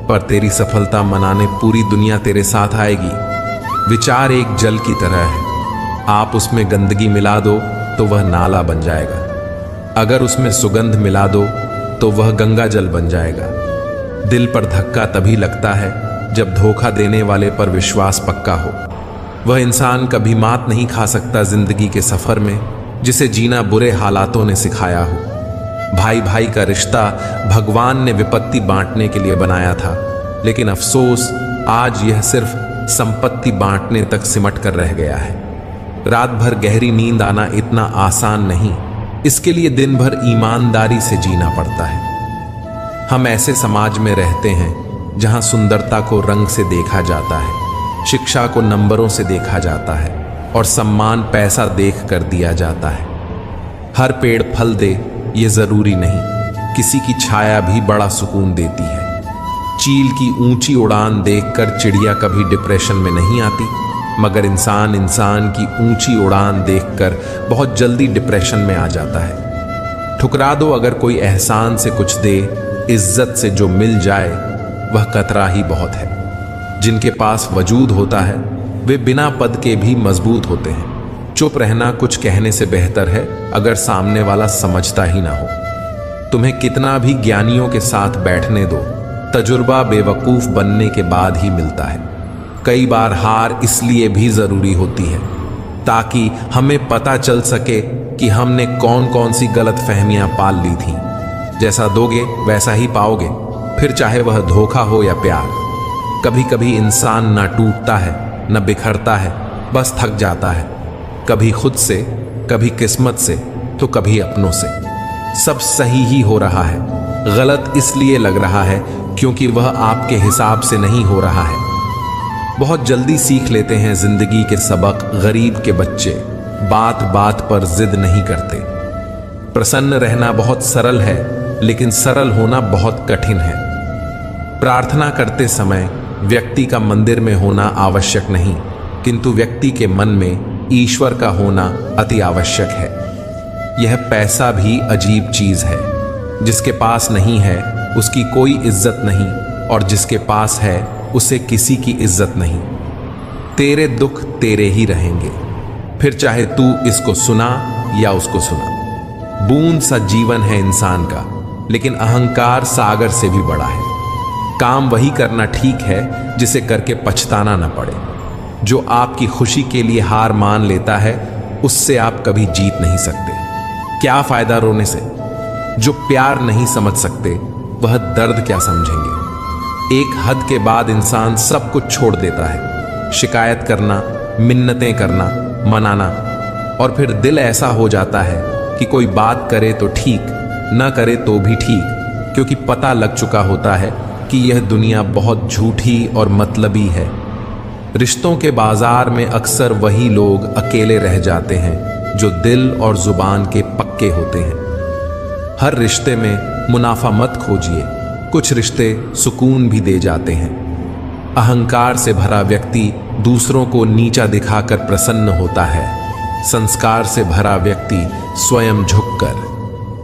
पर तेरी सफलता मनाने पूरी दुनिया तेरे साथ आएगी। विचार एक जल की तरह है, आप उसमें गंदगी मिला दो तो वह नाला बन जाएगा। अगर उसमें सुगंध मिला दो तो वह गंगा जल बन जाएगा। दिल पर धक्का तभी लगता है जब धोखा देने वाले पर विश्वास पक्का हो। वह इंसान कभी मात नहीं खा सकता जिंदगी के सफर में जिसे जीना बुरे हालातों ने सिखाया हो। भाई भाई का रिश्ता भगवान ने विपत्ति बांटने के लिए बनाया था, लेकिन अफसोस आज यह सिर्फ संपत्ति बांटने तक सिमट कर रह गया है। रात भर गहरी नींद आना इतना आसान नहीं, इसके लिए दिन भर ईमानदारी से जीना पड़ता है। हम ऐसे समाज में रहते हैं जहां सुंदरता को रंग से देखा जाता है, शिक्षा को नंबरों से देखा जाता है और सम्मान पैसा देख कर दिया जाता है। हर पेड़ फल दे ये जरूरी नहीं, किसी की छाया भी बड़ा सुकून देती है। चील की ऊंची उड़ान देखकर चिड़िया कभी डिप्रेशन में नहीं आती, मगर इंसान की ऊंची उड़ान देखकर बहुत जल्दी डिप्रेशन में आ जाता है। ठुकरा दो अगर कोई एहसान से कुछ दे, इज्जत से जो मिल जाए वह कतरा ही बहुत है। जिनके पास वजूद होता है वे बिना पद के भी मजबूत होते हैं। चुप रहना कुछ कहने से बेहतर है अगर सामने वाला समझता ही ना हो। तुम्हें कितना भी ज्ञानियों के साथ बैठने दो, तजुर्बा बेवकूफ बनने के बाद ही मिलता है। कई बार हार इसलिए भी जरूरी होती है ताकि हमें पता चल सके कि हमने कौन कौन सी गलत फहमियां पाल ली थी। जैसा दोगे वैसा ही पाओगे, फिर चाहे वह धोखा हो या प्यार। कभी कभी इंसान ना टूटता है न बिखरता है, बस थक जाता है, कभी खुद से, कभी किस्मत से, तो कभी अपनों से। सब सही ही हो रहा है, गलत इसलिए लग रहा है क्योंकि वह आपके हिसाब से नहीं हो रहा है। बहुत जल्दी सीख लेते हैं जिंदगी के सबक गरीब के बच्चे, बात बात पर जिद नहीं करते। प्रसन्न रहना बहुत सरल है, लेकिन सरल होना बहुत कठिन है। प्रार्थना करते समय व्यक्ति का मंदिर में होना आवश्यक नहीं, किंतु व्यक्ति के मन में ईश्वर का होना अति आवश्यक है। यह पैसा भी अजीब चीज है, जिसके पास नहीं है उसकी कोई इज्जत नहीं, और जिसके पास है उसे किसी की इज्जत नहीं। तेरे दुख तेरे ही रहेंगे, फिर चाहे तू इसको सुना या उसको सुना। बूंद सा जीवन है इंसान का, लेकिन अहंकार सागर से भी बड़ा है। काम वही करना ठीक है जिसे करके पछताना न पड़े। जो आपकी खुशी के लिए हार मान लेता है उससे आप कभी जीत नहीं सकते। क्या फायदा रोने से? जो प्यार नहीं समझ सकते वह दर्द क्या समझेंगे? एक हद के बाद इंसान सब कुछ छोड़ देता है। शिकायत करना, मिन्नतें करना, मनाना, और फिर दिल ऐसा हो जाता है कि कोई बात करे तो ठीक, न करे तो भी ठीक, क्योंकि पता लग चुका होता है कि यह दुनिया बहुत झूठी और मतलबी है। रिश्तों के बाजार में अक्सर वही लोग अकेले रह जाते हैं जो दिल और जुबान के पक्के होते हैं। हर रिश्ते में मुनाफा मत खोजिए, कुछ रिश्ते सुकून भी दे जाते हैं। अहंकार से भरा व्यक्ति दूसरों को नीचा दिखाकर प्रसन्न होता है, संस्कार से भरा व्यक्ति स्वयं झुककर।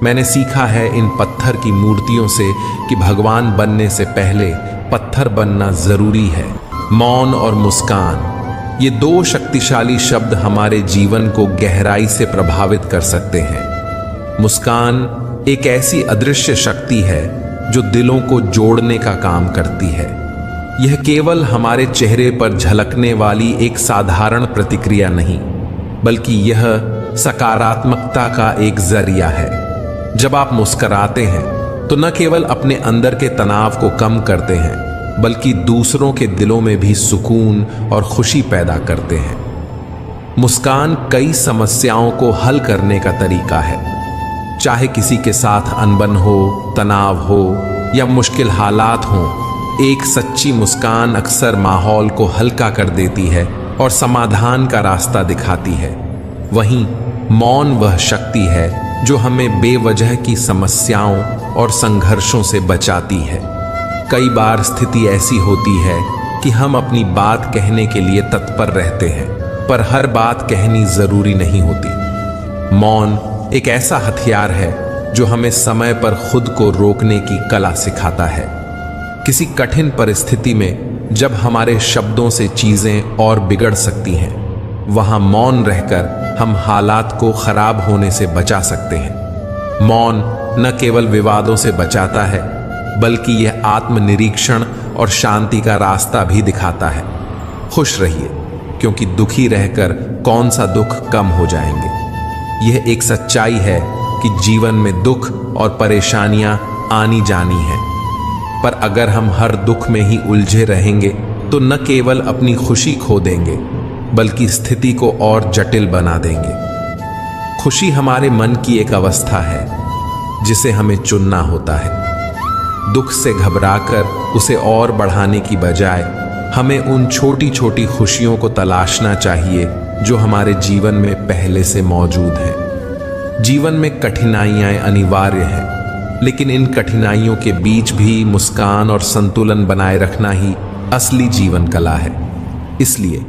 मैंने सीखा है इन पत्थर की मूर्तियों से कि भगवान बनने से पहले पत्थर बनना जरूरी है। मौन और मुस्कान, ये दो शक्तिशाली शब्द हमारे जीवन को गहराई से प्रभावित कर सकते हैं। मुस्कान एक ऐसी अदृश्य शक्ति है जो दिलों को जोड़ने का काम करती है। यह केवल हमारे चेहरे पर झलकने वाली एक साधारण प्रतिक्रिया नहीं, बल्कि यह सकारात्मकता का एक जरिया है। जब आप मुस्कुराते हैं तो न केवल अपने अंदर के तनाव को कम करते हैं, बल्कि दूसरों के दिलों में भी सुकून और खुशी पैदा करते हैं। मुस्कान कई समस्याओं को हल करने का तरीका है। चाहे किसी के साथ अनबन हो, तनाव हो या मुश्किल हालात हो, एक सच्ची मुस्कान अक्सर माहौल को हल्का कर देती है और समाधान का रास्ता दिखाती है। वहीं मौन वह शक्ति है जो हमें बेवजह की समस्याओं और संघर्षों से बचाती है। कई बार स्थिति ऐसी होती है कि हम अपनी बात कहने के लिए तत्पर रहते हैं, पर हर बात कहनी जरूरी नहीं होती। मौन एक ऐसा हथियार है जो हमें समय पर खुद को रोकने की कला सिखाता है। किसी कठिन परिस्थिति में जब हमारे शब्दों से चीजें और बिगड़ सकती हैं, वहां मौन रहकर हम हालात को खराब होने से बचा सकते हैं। मौन न केवल विवादों से बचाता है, बल्कि यह आत्मनिरीक्षण और शांति का रास्ता भी दिखाता है। खुश रहिए, क्योंकि दुखी रहकर कौन सा दुख कम हो जाएंगे। यह एक सच्चाई है कि जीवन में दुख और परेशानियां आनी जानी हैं, पर अगर हम हर दुख में ही उलझे रहेंगे तो न केवल अपनी खुशी खो देंगे, बल्कि स्थिति को और जटिल बना देंगे। खुशी हमारे मन की एक अवस्था है जिसे हमें चुनना होता है। दुख से घबराकर उसे और बढ़ाने की बजाय हमें उन छोटी छोटी खुशियों को तलाशना चाहिए जो हमारे जीवन में पहले से मौजूद हैं। जीवन में कठिनाइयां अनिवार्य हैं, लेकिन इन कठिनाइयों के बीच भी मुस्कान और संतुलन बनाए रखना ही असली जीवन कला है। इसलिए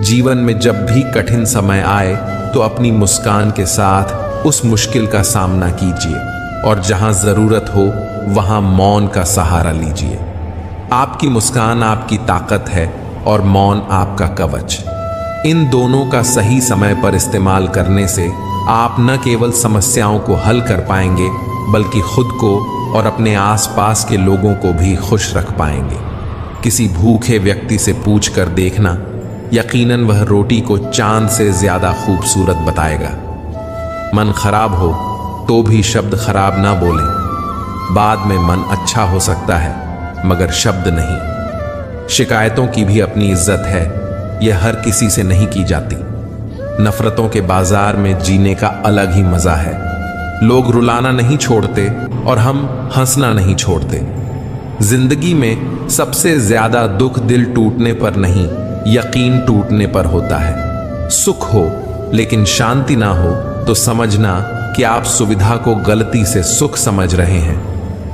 जीवन में जब भी कठिन समय आए तो अपनी मुस्कान के साथ उस मुश्किल का सामना कीजिए और जहां जरूरत हो वहां मौन का सहारा लीजिए। आपकी मुस्कान आपकी ताकत है और मौन आपका कवच। इन दोनों का सही समय पर इस्तेमाल करने से आप न केवल समस्याओं को हल कर पाएंगे बल्कि खुद को और अपने आसपास के लोगों को भी खुश रख पाएंगे। किसी भूखे व्यक्ति से पूछ कर देखना, यकीनन वह रोटी को चांद से ज्यादा खूबसूरत बताएगा। मन खराब हो तो भी शब्द खराब ना बोलें। बाद में मन अच्छा हो सकता है मगर शब्द नहीं। शिकायतों की भी अपनी इज्जत है, यह हर किसी से नहीं की जाती। नफरतों के बाजार में जीने का अलग ही मजा है। लोग रुलाना नहीं छोड़ते और हम हंसना नहीं छोड़ते। जिंदगी में सबसे ज्यादा दुख दिल टूटने पर नहीं, यकीन टूटने पर होता है। सुख हो लेकिन शांति ना हो तो समझना कि आप सुविधा को गलती से सुख समझ रहे हैं।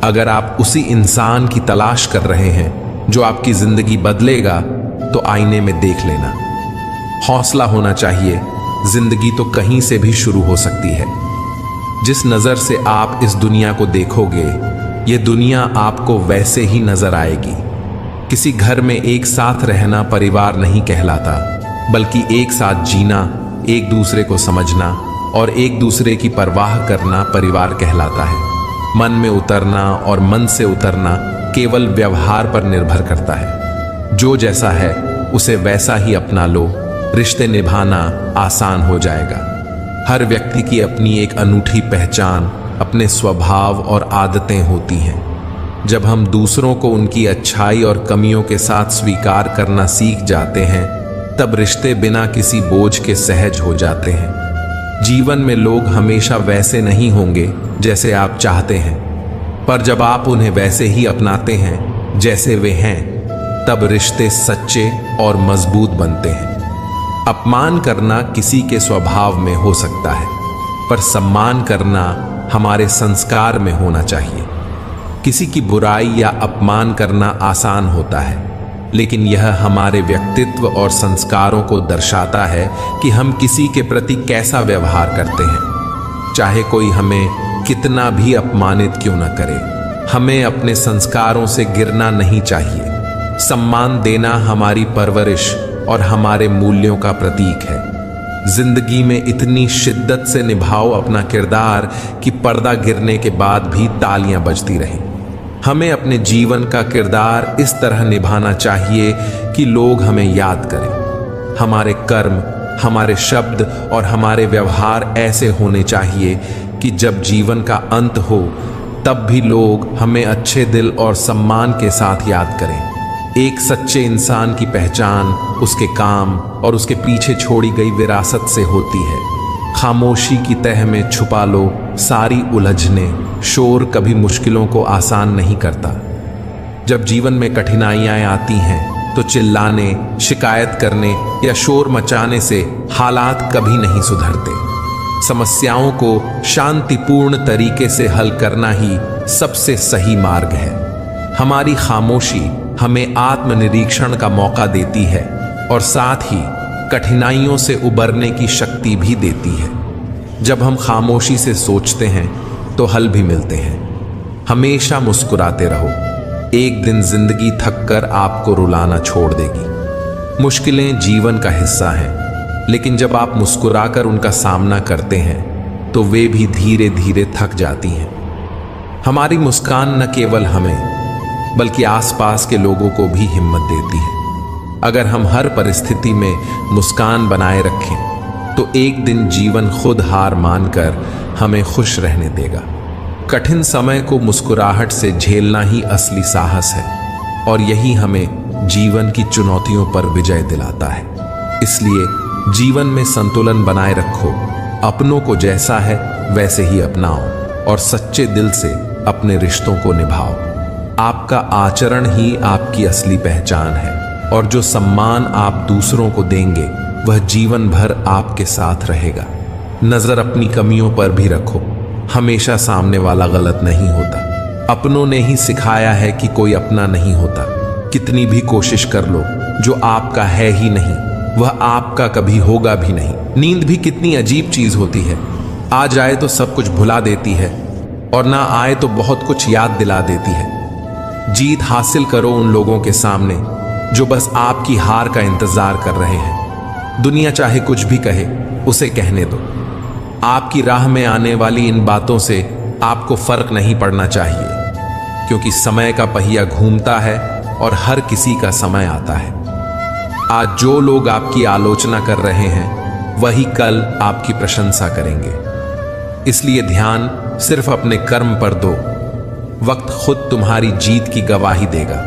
अगर आप उसी इंसान की तलाश कर रहे हैं जो आपकी जिंदगी बदलेगा तो आईने में देख लेना। हौसला होना चाहिए, जिंदगी तो कहीं से भी शुरू हो सकती है। जिस नजर से आप इस दुनिया को देखोगे ये दुनिया आपको वैसे ही नजर आएगी। किसी घर में एक साथ रहना परिवार नहीं कहलाता, बल्कि एक साथ जीना, एक दूसरे को समझना और एक दूसरे की परवाह करना परिवार कहलाता है। मन में उतरना और मन से उतरना केवल व्यवहार पर निर्भर करता है। जो जैसा है उसे वैसा ही अपना लो, रिश्ते निभाना आसान हो जाएगा। हर व्यक्ति की अपनी एक अनूठी पहचान, अपने स्वभाव और आदतें होती हैं। जब हम दूसरों को उनकी अच्छाई और कमियों के साथ स्वीकार करना सीख जाते हैं तब रिश्ते बिना किसी बोझ के सहज हो जाते हैं। जीवन में लोग हमेशा वैसे नहीं होंगे जैसे आप चाहते हैं, पर जब आप उन्हें वैसे ही अपनाते हैं जैसे वे हैं तब रिश्ते सच्चे और मजबूत बनते हैं। अपमान करना किसी के स्वभाव में हो सकता है, पर सम्मान करना हमारे संस्कार में होना चाहिए। किसी की बुराई या अपमान करना आसान होता है, लेकिन यह हमारे व्यक्तित्व और संस्कारों को दर्शाता है कि हम किसी के प्रति कैसा व्यवहार करते हैं। चाहे कोई हमें कितना भी अपमानित क्यों न करे, हमें अपने संस्कारों से गिरना नहीं चाहिए। सम्मान देना हमारी परवरिश और हमारे मूल्यों का प्रतीक है। जिंदगी में इतनी शिद्दत से निभाओ अपना किरदार कि पर्दा गिरने के बाद भी तालियां बजती रहें। हमें अपने जीवन का किरदार इस तरह निभाना चाहिए कि लोग हमें याद करें। हमारे कर्म, हमारे शब्द और हमारे व्यवहार ऐसे होने चाहिए कि जब जीवन का अंत हो तब भी लोग हमें अच्छे दिल और सम्मान के साथ याद करें। एक सच्चे इंसान की पहचान उसके काम और उसके पीछे छोड़ी गई विरासत से होती है। खामोशी की तह में छुपा लो सारी उलझने। शोर कभी मुश्किलों को आसान नहीं करता। जब जीवन में कठिनाइयां आती हैं तो चिल्लाने, शिकायत करने या शोर मचाने से हालात कभी नहीं सुधरते। समस्याओं को शांतिपूर्ण तरीके से हल करना ही सबसे सही मार्ग है। हमारी खामोशी हमें आत्मनिरीक्षण का मौका देती है और साथ ही कठिनाइयों से उबरने की शक्ति भी देती है। जब हम खामोशी से सोचते हैं तो हल भी मिलते हैं। हमेशा मुस्कुराते रहो, एक दिन जिंदगी थककर आपको रुलाना छोड़ देगी। मुश्किलें जीवन का हिस्सा हैं, लेकिन जब आप मुस्कुराकर उनका सामना करते हैं तो वे भी धीरे धीरे थक जाती हैं। हमारी मुस्कान न केवल हमें बल्कि आसपास के लोगों को भी हिम्मत देती है। अगर हम हर परिस्थिति में मुस्कान बनाए रखें तो एक दिन जीवन खुद हार मानकर हमें खुश रहने देगा। कठिन समय को मुस्कुराहट से झेलना ही असली साहस है और यही हमें जीवन की चुनौतियों पर विजय दिलाता है। इसलिए जीवन में संतुलन बनाए रखो, अपनों को जैसा है वैसे ही अपनाओ और सच्चे दिल से अपने रिश्तों को निभाओ। आपका आचरण ही आपकी असली पहचान है। और जो सम्मान आप दूसरों को देंगे वह जीवन भर आपके साथ रहेगा। नजर अपनी कमियों पर भी रखो। हमेशा सामने वाला गलत नहीं होता। अपनों ने ही सिखाया है कि कोई अपना नहीं होता। कितनी भी कोशिश कर लो, जो आपका है ही नहीं वह आपका कभी होगा भी नहीं। नींद भी कितनी अजीब चीज होती है। आ जाए तो सब कुछ भुला देती है और ना आए तो बहुत कुछ याद दिला देती है। जीत हासिल करो उन लोगों के सामने जो बस आपकी हार का इंतजार कर रहे हैं। दुनिया चाहे कुछ भी कहे उसे कहने दो। आपकी राह में आने वाली इन बातों से आपको फर्क नहीं पड़ना चाहिए, क्योंकि समय का पहिया घूमता है और हर किसी का समय आता है। आज जो लोग आपकी आलोचना कर रहे हैं वही कल आपकी प्रशंसा करेंगे। इसलिए ध्यान सिर्फ अपने कर्म पर दो। वक्त खुद तुम्हारी जीत की गवाही देगा।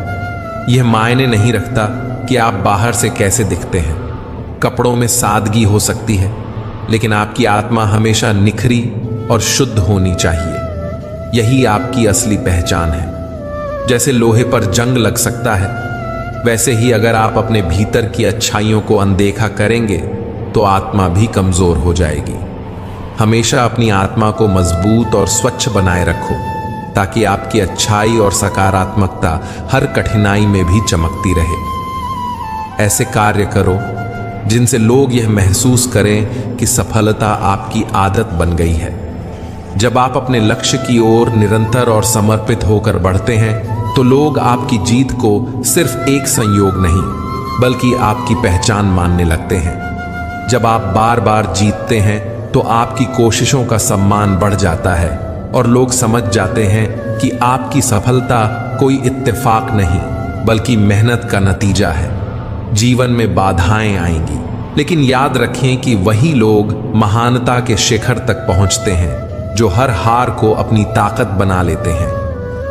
यह मायने नहीं रखता कि आप बाहर से कैसे दिखते हैं। कपड़ों में सादगी हो सकती है, लेकिन आपकी आत्मा हमेशा निखरी और शुद्ध होनी चाहिए। यही आपकी असली पहचान है। जैसे लोहे पर जंग लग सकता है, वैसे ही अगर आप अपने भीतर की अच्छाइयों को अनदेखा करेंगे तो आत्मा भी कमजोर हो जाएगी। हमेशा अपनी आत्मा को मजबूत और स्वच्छ बनाए रखो, ताकि आपकी अच्छाई और सकारात्मकता हर कठिनाई में भी चमकती रहे। ऐसे कार्य करो जिनसे लोग यह महसूस करें कि सफलता आपकी आदत बन गई है। जब आप अपने लक्ष्य की ओर निरंतर और समर्पित होकर बढ़ते हैं तो लोग आपकी जीत को सिर्फ एक संयोग नहीं बल्कि आपकी पहचान मानने लगते हैं। जब आप बार बार जीतते हैं तो आपकी कोशिशों का सम्मान बढ़ जाता है और लोग समझ जाते हैं कि आपकी सफलता कोई इत्तेफाक नहीं बल्कि मेहनत का नतीजा है। जीवन में बाधाएं आएंगी, लेकिन याद रखें कि वही लोग महानता के शिखर तक पहुंचते हैं जो हर हार को अपनी ताकत बना लेते हैं।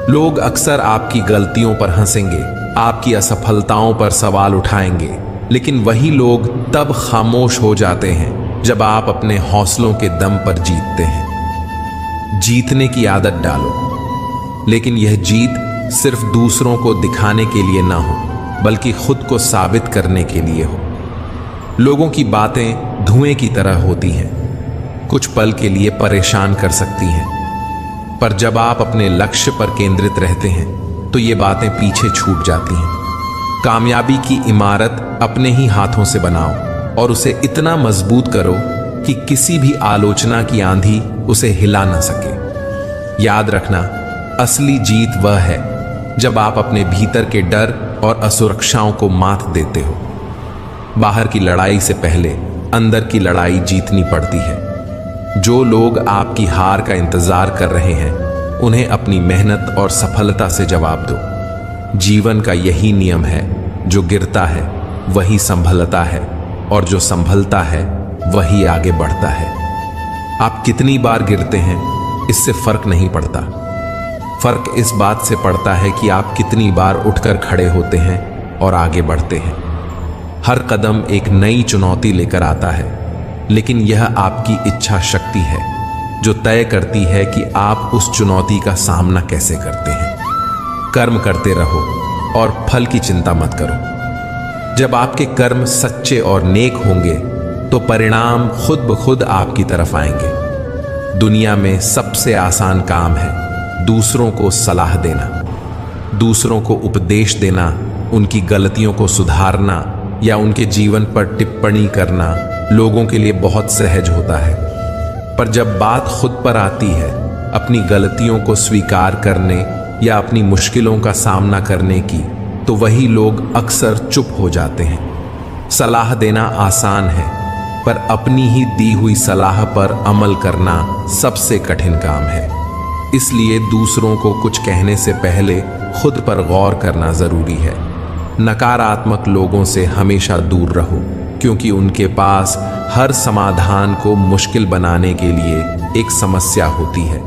लोग अक्सर आपकी गलतियों पर हंसेंगे, आपकी असफलताओं पर सवाल उठाएंगे, लेकिन वही लोग तब खामोश हो जाते हैं जब आप अपने हौसलों के दम पर जीतते हैं। जीतने की आदत डालो, लेकिन यह जीत सिर्फ दूसरों को दिखाने के लिए ना हो बल्कि खुद को साबित करने के लिए हो। लोगों की बातें धुएं की तरह होती हैं, कुछ पल के लिए परेशान कर सकती हैं, पर जब आप अपने लक्ष्य पर केंद्रित रहते हैं तो ये बातें पीछे छूट जाती हैं। कामयाबी की इमारत अपने ही हाथों से बनाओ और उसे इतना मजबूत करो कि किसी भी आलोचना की आंधी उसे हिला ना सके। याद रखना, असली जीत वह है जब आप अपने भीतर के डर और असुरक्षाओं को मात देते हो। बाहर की लड़ाई से पहले अंदर की लड़ाई जीतनी पड़ती है। जो लोग आपकी हार का इंतजार कर रहे हैं उन्हें अपनी मेहनत और सफलता से जवाब दो। जीवन का यही नियम है, जो गिरता है वही संभलता है और जो संभलता है वही आगे बढ़ता है। आप कितनी बार गिरते हैं इससे फर्क नहीं पड़ता। फर्क इस बात से पड़ता है कि आप कितनी बार उठकर खड़े होते हैं और आगे बढ़ते हैं। हर कदम एक नई चुनौती लेकर आता है, लेकिन यह आपकी इच्छा शक्ति है जो तय करती है कि आप उस चुनौती का सामना कैसे करते हैं। कर्म करते रहो और फल की चिंता मत करो। जब आपके कर्म सच्चे और नेक होंगे तो परिणाम खुद ब खुद आपकी तरफ आएंगे। दुनिया में सबसे आसान काम है दूसरों को सलाह देना, दूसरों को उपदेश देना, उनकी गलतियों को सुधारना या उनके जीवन पर टिप्पणी करना लोगों के लिए बहुत सहज होता है। पर जब बात खुद पर आती है, अपनी गलतियों को स्वीकार करने या अपनी मुश्किलों का सामना करने की, तो वही लोग अक्सर चुप हो जाते हैं। सलाह देना आसान है, पर अपनी ही दी हुई सलाह पर अमल करना सबसे कठिन काम है। इसलिए दूसरों को कुछ कहने से पहले खुद पर गौर करना जरूरी है। नकारात्मक लोगों से हमेशा दूर रहो, क्योंकि उनके पास हर समाधान को मुश्किल बनाने के लिए एक समस्या होती है।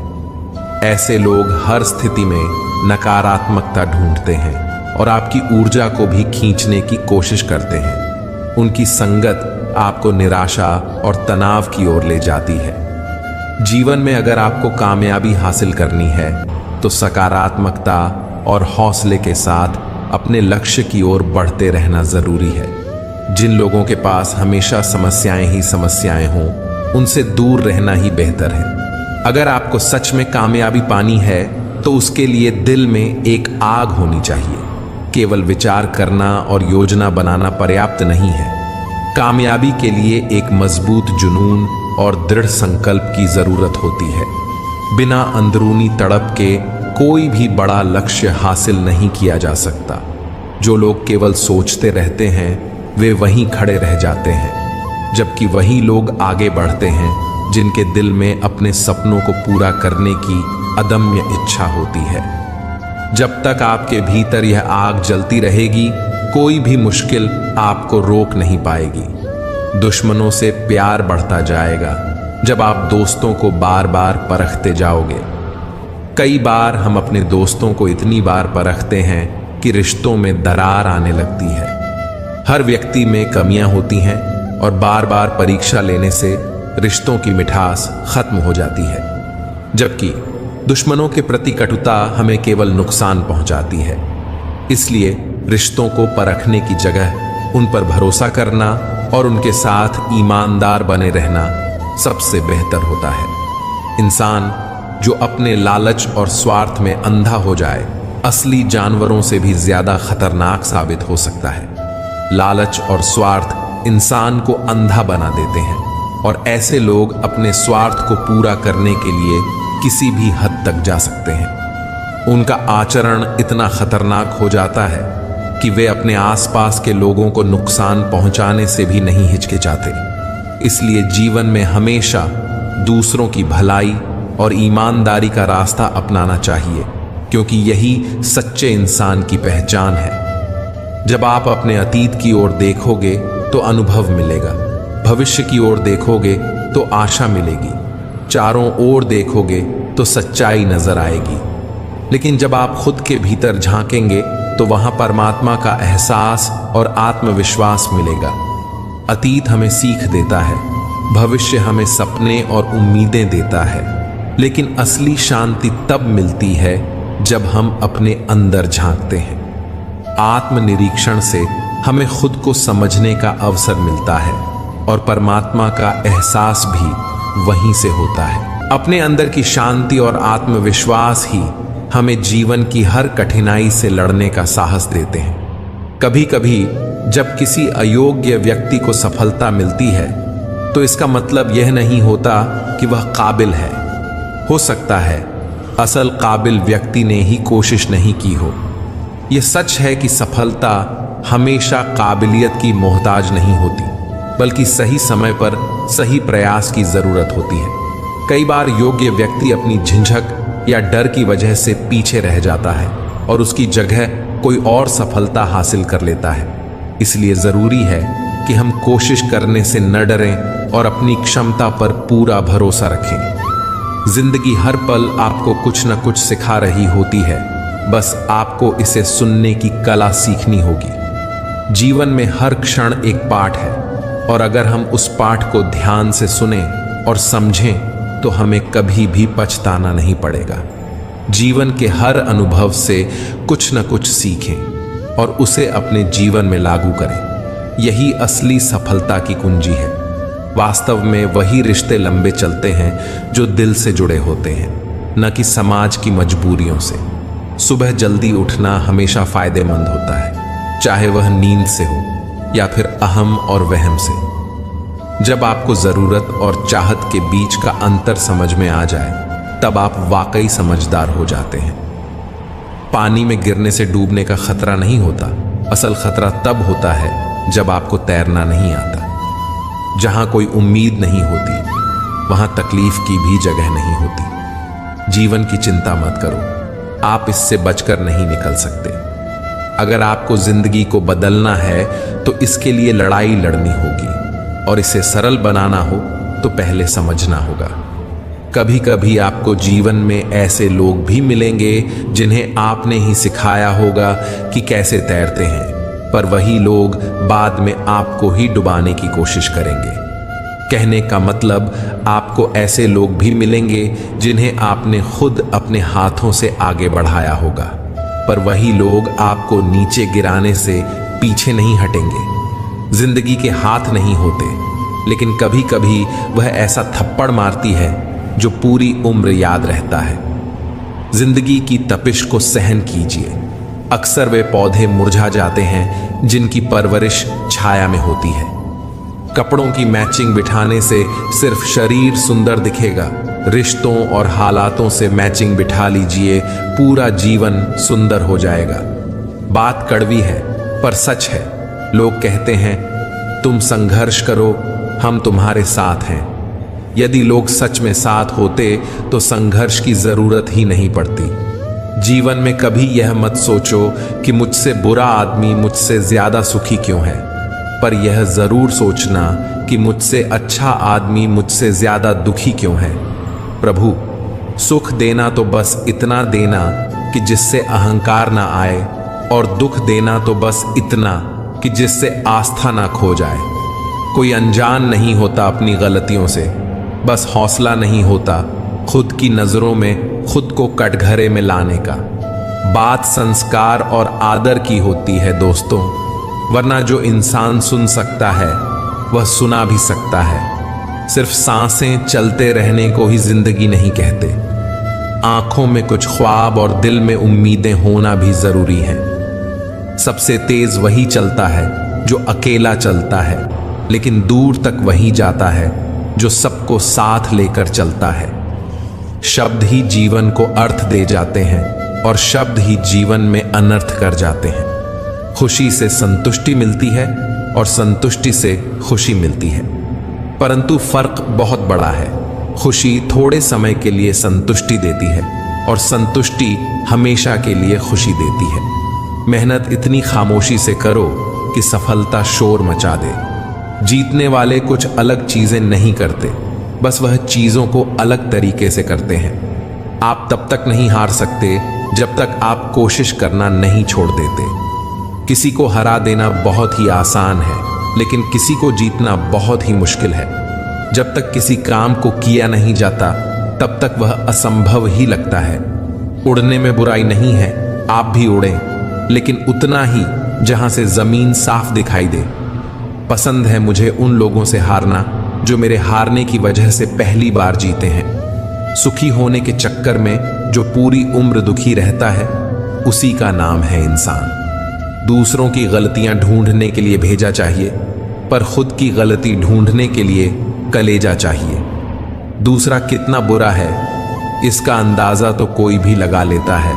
ऐसे लोग हर स्थिति में नकारात्मकता ढूंढते हैं और आपकी ऊर्जा को भी खींचने की कोशिश करते हैं। उनकी संगत आपको निराशा और तनाव की ओर ले जाती है। जीवन में अगर आपको कामयाबी हासिल करनी है तो सकारात्मकता और हौसले के साथ अपने लक्ष्य की ओर बढ़ते रहना जरूरी है। जिन लोगों के पास हमेशा समस्याएं ही समस्याएं हों, उनसे दूर रहना ही बेहतर है। अगर आपको सच में कामयाबी पानी है तो उसके लिए दिल में एक आग होनी चाहिए। केवल विचार करना और योजना बनाना पर्याप्त नहीं है। कामयाबी के लिए एक मजबूत जुनून और दृढ़ संकल्प की जरूरत होती है। बिना अंदरूनी तड़प के कोई भी बड़ा लक्ष्य हासिल नहीं किया जा सकता। जो लोग केवल सोचते रहते हैं वे वहीं खड़े रह जाते हैं, जबकि वही लोग आगे बढ़ते हैं जिनके दिल में अपने सपनों को पूरा करने की अदम्य इच्छा होती है। जब तक आपके भीतर यह आग जलती रहेगी, कोई भी मुश्किल आपको रोक नहीं पाएगी। दुश्मनों से प्यार बढ़ता जाएगा जब आप दोस्तों को बार बार परखते जाओगे। कई बार हम अपने दोस्तों को इतनी बार परखते हैं कि रिश्तों में दरार आने लगती है। हर व्यक्ति में कमियां होती हैं और बार बार परीक्षा लेने से रिश्तों की मिठास खत्म हो जाती है, जबकि दुश्मनों के प्रति कटुता हमें केवल नुकसान पहुंचाती है। इसलिए रिश्तों को परखने की जगह उन पर भरोसा करना और उनके साथ ईमानदार बने रहना सबसे बेहतर होता है। इंसान जो अपने लालच और स्वार्थ में अंधा हो जाए, असली जानवरों से भी ज्यादा खतरनाक साबित हो सकता है। लालच और स्वार्थ इंसान को अंधा बना देते हैं और ऐसे लोग अपने स्वार्थ को पूरा करने के लिए किसी भी हद तक जा सकते हैं। उनका आचरण इतना खतरनाक हो जाता है कि वे अपने आसपास के लोगों को नुकसान पहुंचाने से भी नहीं हिचकिचाते। इसलिए जीवन में हमेशा दूसरों की भलाई और ईमानदारी का रास्ता अपनाना चाहिए, क्योंकि यही सच्चे इंसान की पहचान है। जब आप अपने अतीत की ओर देखोगे तो अनुभव मिलेगा, भविष्य की ओर देखोगे तो आशा मिलेगी, चारों ओर देखोगे तो सच्चाई नजर आएगी। लेकिन जब आप खुद के भीतर झांकेंगे तो वहां परमात्मा का एहसास और आत्मविश्वास मिलेगा। अतीत हमें सीख देता है, भविष्य हमें सपने और उम्मीदें देता है, लेकिन असली शांति तब मिलती है जब हम अपने अंदर झांकते हैं। आत्मनिरीक्षण से हमें खुद को समझने का अवसर मिलता है और परमात्मा का एहसास भी वहीं से होता है। अपने अंदर की शांति और आत्मविश्वास ही हमें जीवन की हर कठिनाई से लड़ने का साहस देते हैं। कभी कभी जब किसी अयोग्य व्यक्ति को सफलता मिलती है तो इसका मतलब यह नहीं होता कि वह काबिल है। हो सकता है असल काबिल व्यक्ति ने ही कोशिश नहीं की हो। यह सच है कि सफलता हमेशा काबिलियत की मोहताज नहीं होती, बल्कि सही समय पर सही प्रयास की जरूरत होती है। कई बार योग्य व्यक्ति अपनी झिझक या डर की वजह से पीछे रह जाता है और उसकी जगह कोई और सफलता हासिल कर लेता है। इसलिए जरूरी है कि हम कोशिश करने से न डरें और अपनी क्षमता पर पूरा भरोसा रखें। जिंदगी हर पल आपको कुछ न कुछ सिखा रही होती है, बस आपको इसे सुनने की कला सीखनी होगी। जीवन में हर क्षण एक पाठ है और अगर हम उस पाठ को ध्यान से सुने और समझें तो हमें कभी भी पछताना नहीं पड़ेगा। जीवन के हर अनुभव से कुछ न कुछ सीखें और उसे अपने जीवन में लागू करें। यही असली सफलता की कुंजी है। वास्तव में वही रिश्ते लंबे चलते हैं जो दिल से जुड़े होते हैं, न कि समाज की मजबूरियों से। सुबह जल्दी उठना हमेशा फायदेमंद होता है, चाहे वह नींद से हो या फिर अहम और वहम से। जब आपको जरूरत और चाहत के बीच का अंतर समझ में आ जाए तब आप वाकई समझदार हो जाते हैं। पानी में गिरने से डूबने का खतरा नहीं होता, असल खतरा तब होता है जब आपको तैरना नहीं आता। जहां कोई उम्मीद नहीं होती वहां तकलीफ की भी जगह नहीं होती। जीवन की चिंता मत करो, आप इससे बचकर नहीं निकल सकते। अगर आपको जिंदगी को बदलना है तो इसके लिए लड़ाई लड़नी होगी और इसे सरल बनाना हो तो पहले समझना होगा। कभी कभी आपको जीवन में ऐसे लोग भी मिलेंगे जिन्हें आपने ही सिखाया होगा कि कैसे तैरते हैं, पर वही लोग बाद में आपको ही डुबाने की कोशिश करेंगे। कहने का मतलब, आपको ऐसे लोग भी मिलेंगे जिन्हें आपने खुद अपने हाथों से आगे बढ़ाया होगा। पर वही लोग आपको नीचे गिराने से पीछे नहीं हटेंगे। जिंदगी के हाथ नहीं होते, लेकिन कभी कभी वह ऐसा थप्पड़ मारती है जो पूरी उम्र याद रहता है। जिंदगी की तपिश को सहन कीजिए। अक्सर वे पौधे मुरझा जाते हैं जिनकी परवरिश छाया में होती है। कपड़ों की मैचिंग बिठाने से सिर्फ शरीर सुंदर दिखेगा, रिश्तों और हालातों से मैचिंग बिठा लीजिए, पूरा जीवन सुंदर हो जाएगा। बात कड़वी है पर सच है। लोग कहते हैं तुम संघर्ष करो, हम तुम्हारे साथ हैं। यदि लोग सच में साथ होते तो संघर्ष की जरूरत ही नहीं पड़ती। जीवन में कभी यह मत सोचो कि मुझसे बुरा आदमी मुझसे ज्यादा सुखी क्यों है, पर यह जरूर सोचना कि मुझसे अच्छा आदमी मुझसे ज्यादा दुखी क्यों है। प्रभु, सुख देना तो बस इतना देना कि जिससे अहंकार ना आए, और दुख देना तो बस इतना कि जिससे आस्था ना खो जाए। कोई अनजान नहीं होता अपनी गलतियों से, बस हौसला नहीं होता खुद की नजरों में खुद को कटघरे में लाने का। बात संस्कार और आदर की होती है दोस्तों, वरना जो इंसान सुन सकता है वह सुना भी सकता है। सिर्फ सांसें चलते रहने को ही जिंदगी नहीं कहते। आंखों में कुछ ख्वाब और दिल में उम्मीदें होना भी जरूरी है। सबसे तेज वही चलता है जो अकेला चलता है, लेकिन दूर तक वही जाता है जो सबको साथ लेकर चलता है। शब्द ही जीवन को अर्थ दे जाते हैं और शब्द ही जीवन में अनर्थ कर जाते हैं। खुशी से संतुष्टि मिलती है और संतुष्टि से खुशी मिलती है, परंतु फर्क बहुत बड़ा है। खुशी थोड़े समय के लिए संतुष्टि देती है और संतुष्टि हमेशा के लिए खुशी देती है। मेहनत इतनी खामोशी से करो कि सफलता शोर मचा दे। जीतने वाले कुछ अलग चीजें नहीं करते, बस वह चीजों को अलग तरीके से करते हैं। आप तब तक नहीं हार सकते जब तक आप कोशिश करना नहीं छोड़ देते। किसी को हरा देना बहुत ही आसान है, लेकिन किसी को जीतना बहुत ही मुश्किल है। जब तक किसी काम को किया नहीं जाता तब तक वह असंभव ही लगता है। उड़ने में बुराई नहीं है, आप भी उड़ें, लेकिन उतना ही जहां से जमीन साफ दिखाई दे। पसंद है मुझे उन लोगों से हारना जो मेरे हारने की वजह से पहली बार जीते हैं। सुखी होने के चक्कर में जो पूरी उम्र दुखी रहता है, उसी का नाम है इंसान। दूसरों की गलतियां ढूंढने के लिए भेजा चाहिए, पर खुद की गलती ढूंढने के लिए कलेजा चाहिए। दूसरा कितना बुरा है इसका अंदाजा तो कोई भी लगा लेता है,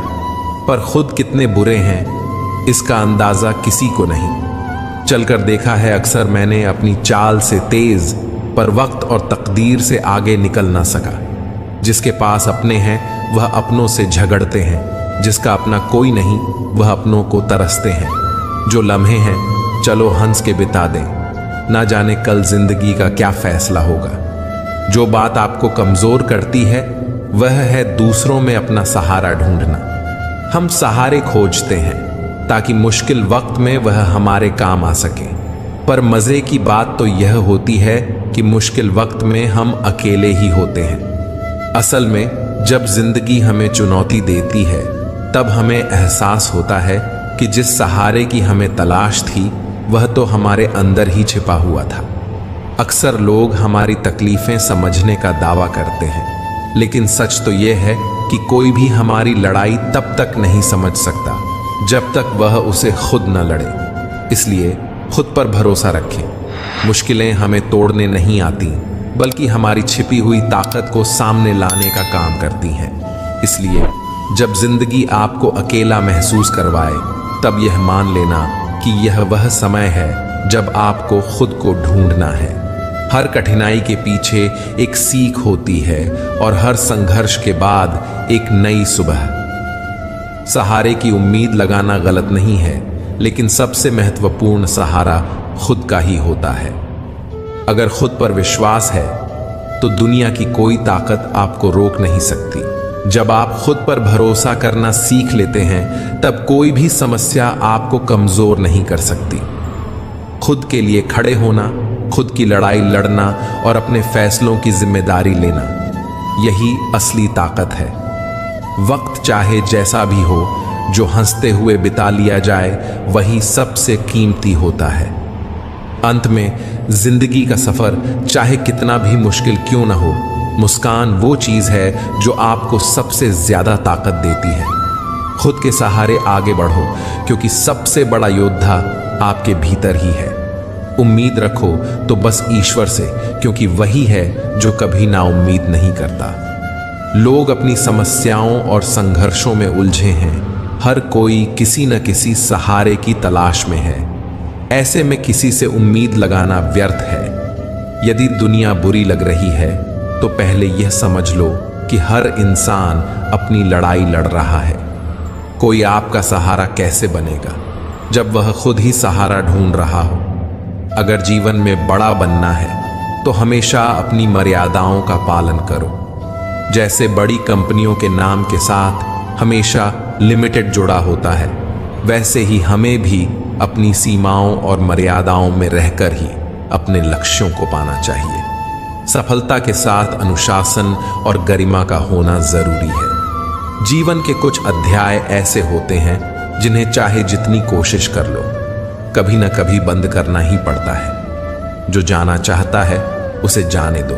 पर खुद कितने बुरे हैं इसका अंदाजा किसी को नहीं। चलकर देखा है अक्सर मैंने अपनी चाल से तेज, पर वक्त और तकदीर से आगे निकल ना सका। जिसके पास अपने हैं वह अपनों से झगड़ते हैं, जिसका अपना कोई नहीं वह अपनों को तरसते हैं। जो लम्हे हैं चलो हंस के बिता दें, ना जाने कल जिंदगी का क्या फैसला होगा। जो बात आपको कमजोर करती है वह है दूसरों में अपना सहारा ढूंढना। हम सहारे खोजते हैं ताकि मुश्किल वक्त में वह हमारे काम आ सके, पर मजे की बात तो यह होती है कि मुश्किल वक्त में हम अकेले ही होते हैं। असल में जब जिंदगी हमें चुनौती देती है तब हमें एहसास होता है कि जिस सहारे की हमें तलाश थी वह तो हमारे अंदर ही छिपा हुआ था। अक्सर लोग हमारी तकलीफें समझने का दावा करते हैं, लेकिन सच तो यह है कि कोई भी हमारी लड़ाई तब तक नहीं समझ सकता जब तक वह उसे खुद न लड़े। इसलिए खुद पर भरोसा रखें। मुश्किलें हमें तोड़ने नहीं आती, बल्कि हमारी छिपी हुई ताकत को सामने लाने का काम करती हैं। इसलिए जब जिंदगी आपको अकेला महसूस करवाए तब यह मान लेना कि यह वह समय है जब आपको खुद को ढूंढना है। हर कठिनाई के पीछे एक सीख होती है और हर संघर्ष के बाद एक नई सुबह। सहारे की उम्मीद लगाना गलत नहीं है, लेकिन सबसे महत्वपूर्ण सहारा खुद का ही होता है। अगर खुद पर विश्वास है तो दुनिया की कोई ताकत आपको रोक नहीं सकती। जब आप खुद पर भरोसा करना सीख लेते हैं तब कोई भी समस्या आपको कमजोर नहीं कर सकती। खुद के लिए खड़े होना, खुद की लड़ाई लड़ना और अपने फैसलों की जिम्मेदारी लेना, यही असली ताकत है। वक्त चाहे जैसा भी हो, जो हंसते हुए बिता लिया जाए वही सबसे कीमती होता है। अंत में जिंदगी का सफर चाहे कितना भी मुश्किल क्यों न हो, मुस्कान वो चीज है जो आपको सबसे ज्यादा ताकत देती है। खुद के सहारे आगे बढ़ो, क्योंकि सबसे बड़ा योद्धा आपके भीतर ही है। उम्मीद रखो तो बस ईश्वर से, क्योंकि वही है जो कभी ना उम्मीद नहीं करता। लोग अपनी समस्याओं और संघर्षों में उलझे हैं। हर कोई किसी न किसी सहारे की तलाश में है। ऐसे में किसी से उम्मीद लगाना व्यर्थ है। यदि दुनिया बुरी लग रही है तो पहले यह समझ लो कि हर इंसान अपनी लड़ाई लड़ रहा है। कोई आपका सहारा कैसे बनेगा जब वह खुद ही सहारा ढूंढ रहा हो। अगर जीवन में बड़ा बनना है तो हमेशा अपनी मर्यादाओं का पालन करो। जैसे बड़ी कंपनियों के नाम के साथ हमेशा लिमिटेड जुड़ा होता है, वैसे ही हमें भी अपनी सीमाओं और मर्यादाओं में रहकर ही अपने लक्ष्यों को पाना चाहिए। सफलता के साथ अनुशासन और गरिमा का होना जरूरी है। जीवन के कुछ अध्याय ऐसे होते हैं जिन्हें चाहे जितनी कोशिश कर लो, कभी ना कभी बंद करना ही पड़ता है। जो जाना चाहता है उसे जाने दो।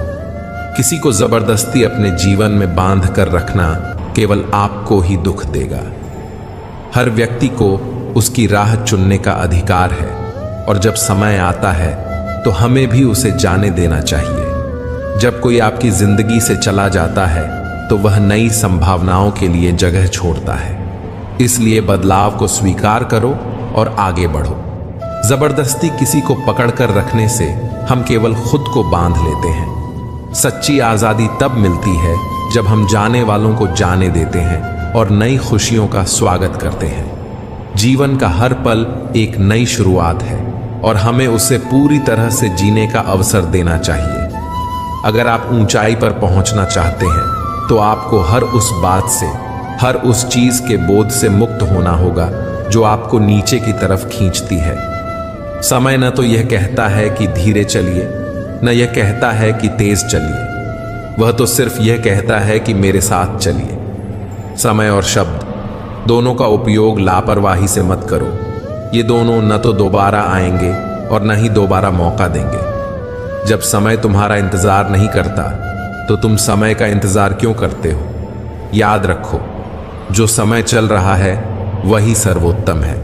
किसी को जबरदस्ती अपने जीवन में बांध कर रखना केवल आपको ही दुख देगा। हर व्यक्ति को उसकी राह चुनने का अधिकार है, और जब समय आता है तो हमें भी उसे जाने देना चाहिए। जब कोई आपकी जिंदगी से चला जाता है तो वह नई संभावनाओं के लिए जगह छोड़ता है। इसलिए बदलाव को स्वीकार करो और आगे बढ़ो। जबरदस्ती किसी को पकड़कर रखने से हम केवल खुद को बांध लेते हैं। सच्ची आजादी तब मिलती है जब हम जाने वालों को जाने देते हैं और नई खुशियों का स्वागत करते हैं। जीवन का हर पल एक नई शुरुआत है और हमें उसे पूरी तरह से जीने का अवसर देना चाहिए। अगर आप ऊंचाई पर पहुंचना चाहते हैं तो आपको हर उस बात से, हर उस चीज के बोझ से मुक्त होना होगा जो आपको नीचे की तरफ खींचती है। समय न तो यह कहता है कि धीरे चलिए, न यह कहता है कि तेज चलिए। वह तो सिर्फ यह कहता है कि मेरे साथ चलिए। समय और शब्द दोनों का उपयोग लापरवाही से मत करो। ये दोनों न तो दोबारा आएंगे और न ही दोबारा मौका देंगे। जब समय तुम्हारा इंतजार नहीं करता तो तुम समय का इंतजार क्यों करते हो? याद रखो, जो समय चल रहा है वही सर्वोत्तम है।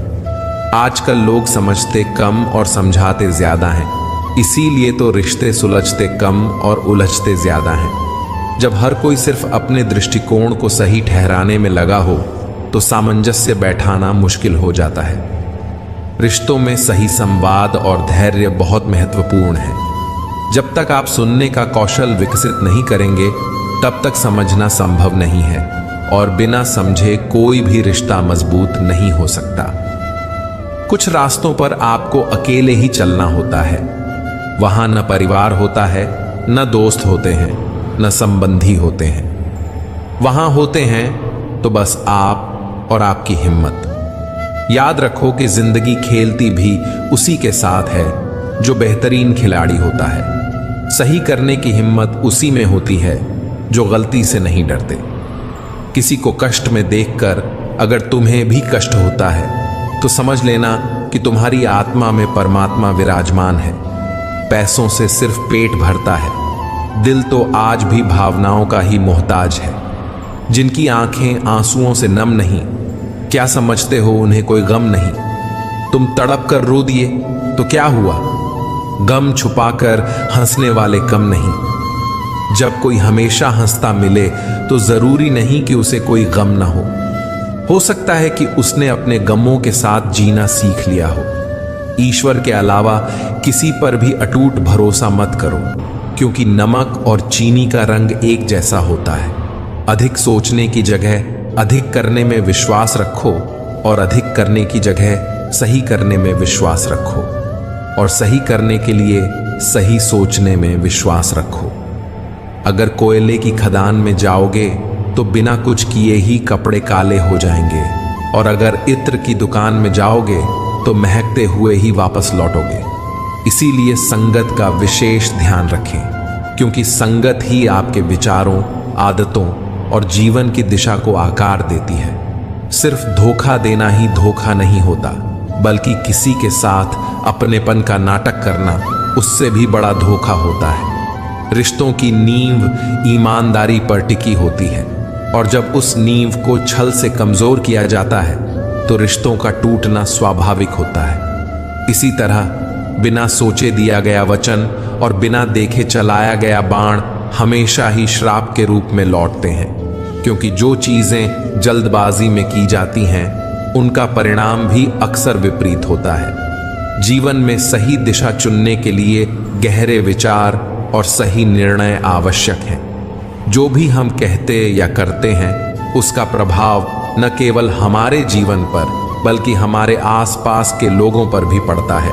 आजकल लोग समझते कम और समझाते ज्यादा हैं, इसीलिए तो रिश्ते सुलझते कम और उलझते ज्यादा हैं। जब हर कोई सिर्फ अपने दृष्टिकोण को सही ठहराने में लगा हो तो सामंजस्य बैठाना मुश्किल हो जाता है। रिश्तों में सही संवाद और धैर्य बहुत महत्वपूर्ण है। जब तक आप सुनने का कौशल विकसित नहीं करेंगे तब तक समझना संभव नहीं है, और बिना समझे कोई भी रिश्ता मजबूत नहीं हो सकता। कुछ रास्तों पर आपको अकेले ही चलना होता है। वहां न परिवार होता है, न दोस्त होते हैं, न संबंधी होते हैं। वहां होते हैं तो बस आप और आपकी हिम्मत। याद रखो कि जिंदगी खेलती भी उसी के साथ है जो बेहतरीन खिलाड़ी होता है। सही करने की हिम्मत उसी में होती है जो गलती से नहीं डरते। किसी को कष्ट में देखकर अगर तुम्हें भी कष्ट होता है तो समझ लेना कि तुम्हारी आत्मा में परमात्मा विराजमान है। पैसों से सिर्फ पेट भरता है, दिल तो आज भी भावनाओं का ही मोहताज है। जिनकी आंखें आंसुओं से नम नहीं, क्या समझते हो उन्हें कोई गम नहीं? तुम तड़प कर रो दिए तो क्या हुआ? गम छुपाकर हंसने वाले कम नहीं। जब कोई हमेशा हंसता मिले तो जरूरी नहीं कि उसे कोई गम ना हो सकता है कि उसने अपने गमों के साथ जीना सीख लिया हो। ईश्वर के अलावा किसी पर भी अटूट भरोसा मत करो, क्योंकि नमक और चीनी का रंग एक जैसा होता है। अधिक सोचने की जगह अधिक करने में विश्वास रखो, और अधिक करने की जगह सही करने में विश्वास रखो, और सही करने के लिए सही सोचने में विश्वास रखो। अगर कोयले की खदान में जाओगे तो बिना कुछ किए ही कपड़े काले हो जाएंगे, और अगर इत्र की दुकान में जाओगे तो महकते हुए ही वापस लौटोगे। इसीलिए संगत का विशेष ध्यान रखें, क्योंकि संगत ही आपके विचारों, आदतों और जीवन की दिशा को आकार देती है। सिर्फ धोखा देना ही धोखा नहीं होता, बल्कि किसी के साथ अपनेपन का नाटक करना उससे भी बड़ा धोखा होता है। रिश्तों की नींव ईमानदारी पर टिकी होती है, और जब उस नींव को छल से कमजोर किया जाता है तो रिश्तों का टूटना स्वाभाविक होता है। इसी तरह बिना सोचे दिया गया वचन और बिना देखे चलाया गया बाण हमेशा ही श्राप के रूप में लौटते हैं, क्योंकि जो चीजें जल्दबाजी में की जाती हैं उनका परिणाम भी अक्सर विपरीत होता है। जीवन में सही दिशा चुनने के लिए गहरे विचार और सही निर्णय आवश्यक हैं। जो भी हम कहते या करते हैं उसका प्रभाव न केवल हमारे जीवन पर बल्कि हमारे आसपास के लोगों पर भी पड़ता है।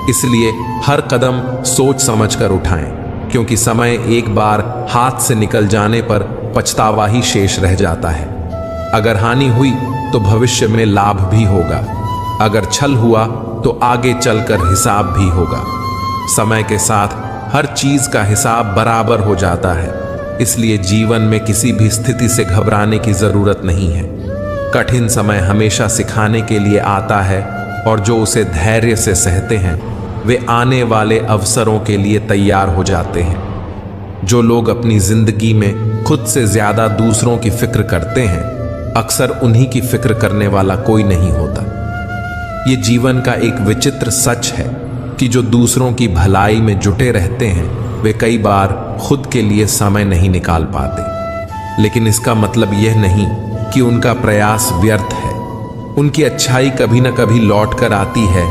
इसलिए हर कदम सोच समझकर उठाएं, क्योंकि समय एक बार हाथ से निकल जाने पर पछतावा ही शेष रह जाता है। अगर हानि हुई तो भविष्य में लाभ भी होगा, अगर छल हुआ तो आगे चलकर हिसाब भी होगा। समय के साथ हर चीज का हिसाब बराबर हो जाता है, इसलिए जीवन में किसी भी स्थिति से घबराने की जरूरत नहीं है। कठिन समय हमेशा सिखाने के लिए आता है, और जो उसे धैर्य से सहते हैं वे आने वाले अवसरों के लिए तैयार हो जाते हैं। जो लोग अपनी जिंदगी में खुद से ज्यादा दूसरों की फिक्र करते हैं, अक्सर उन्हीं की फिक्र करने वाला कोई नहीं होता। ये जीवन का एक विचित्र सच है कि जो दूसरों की भलाई में जुटे रहते हैं वे कई बार खुद के लिए समय नहीं निकाल पाते। लेकिन इसका मतलब यह नहीं कि उनका प्रयास व्यर्थ है। उनकी अच्छाई कभी न कभी लौट कर आती है,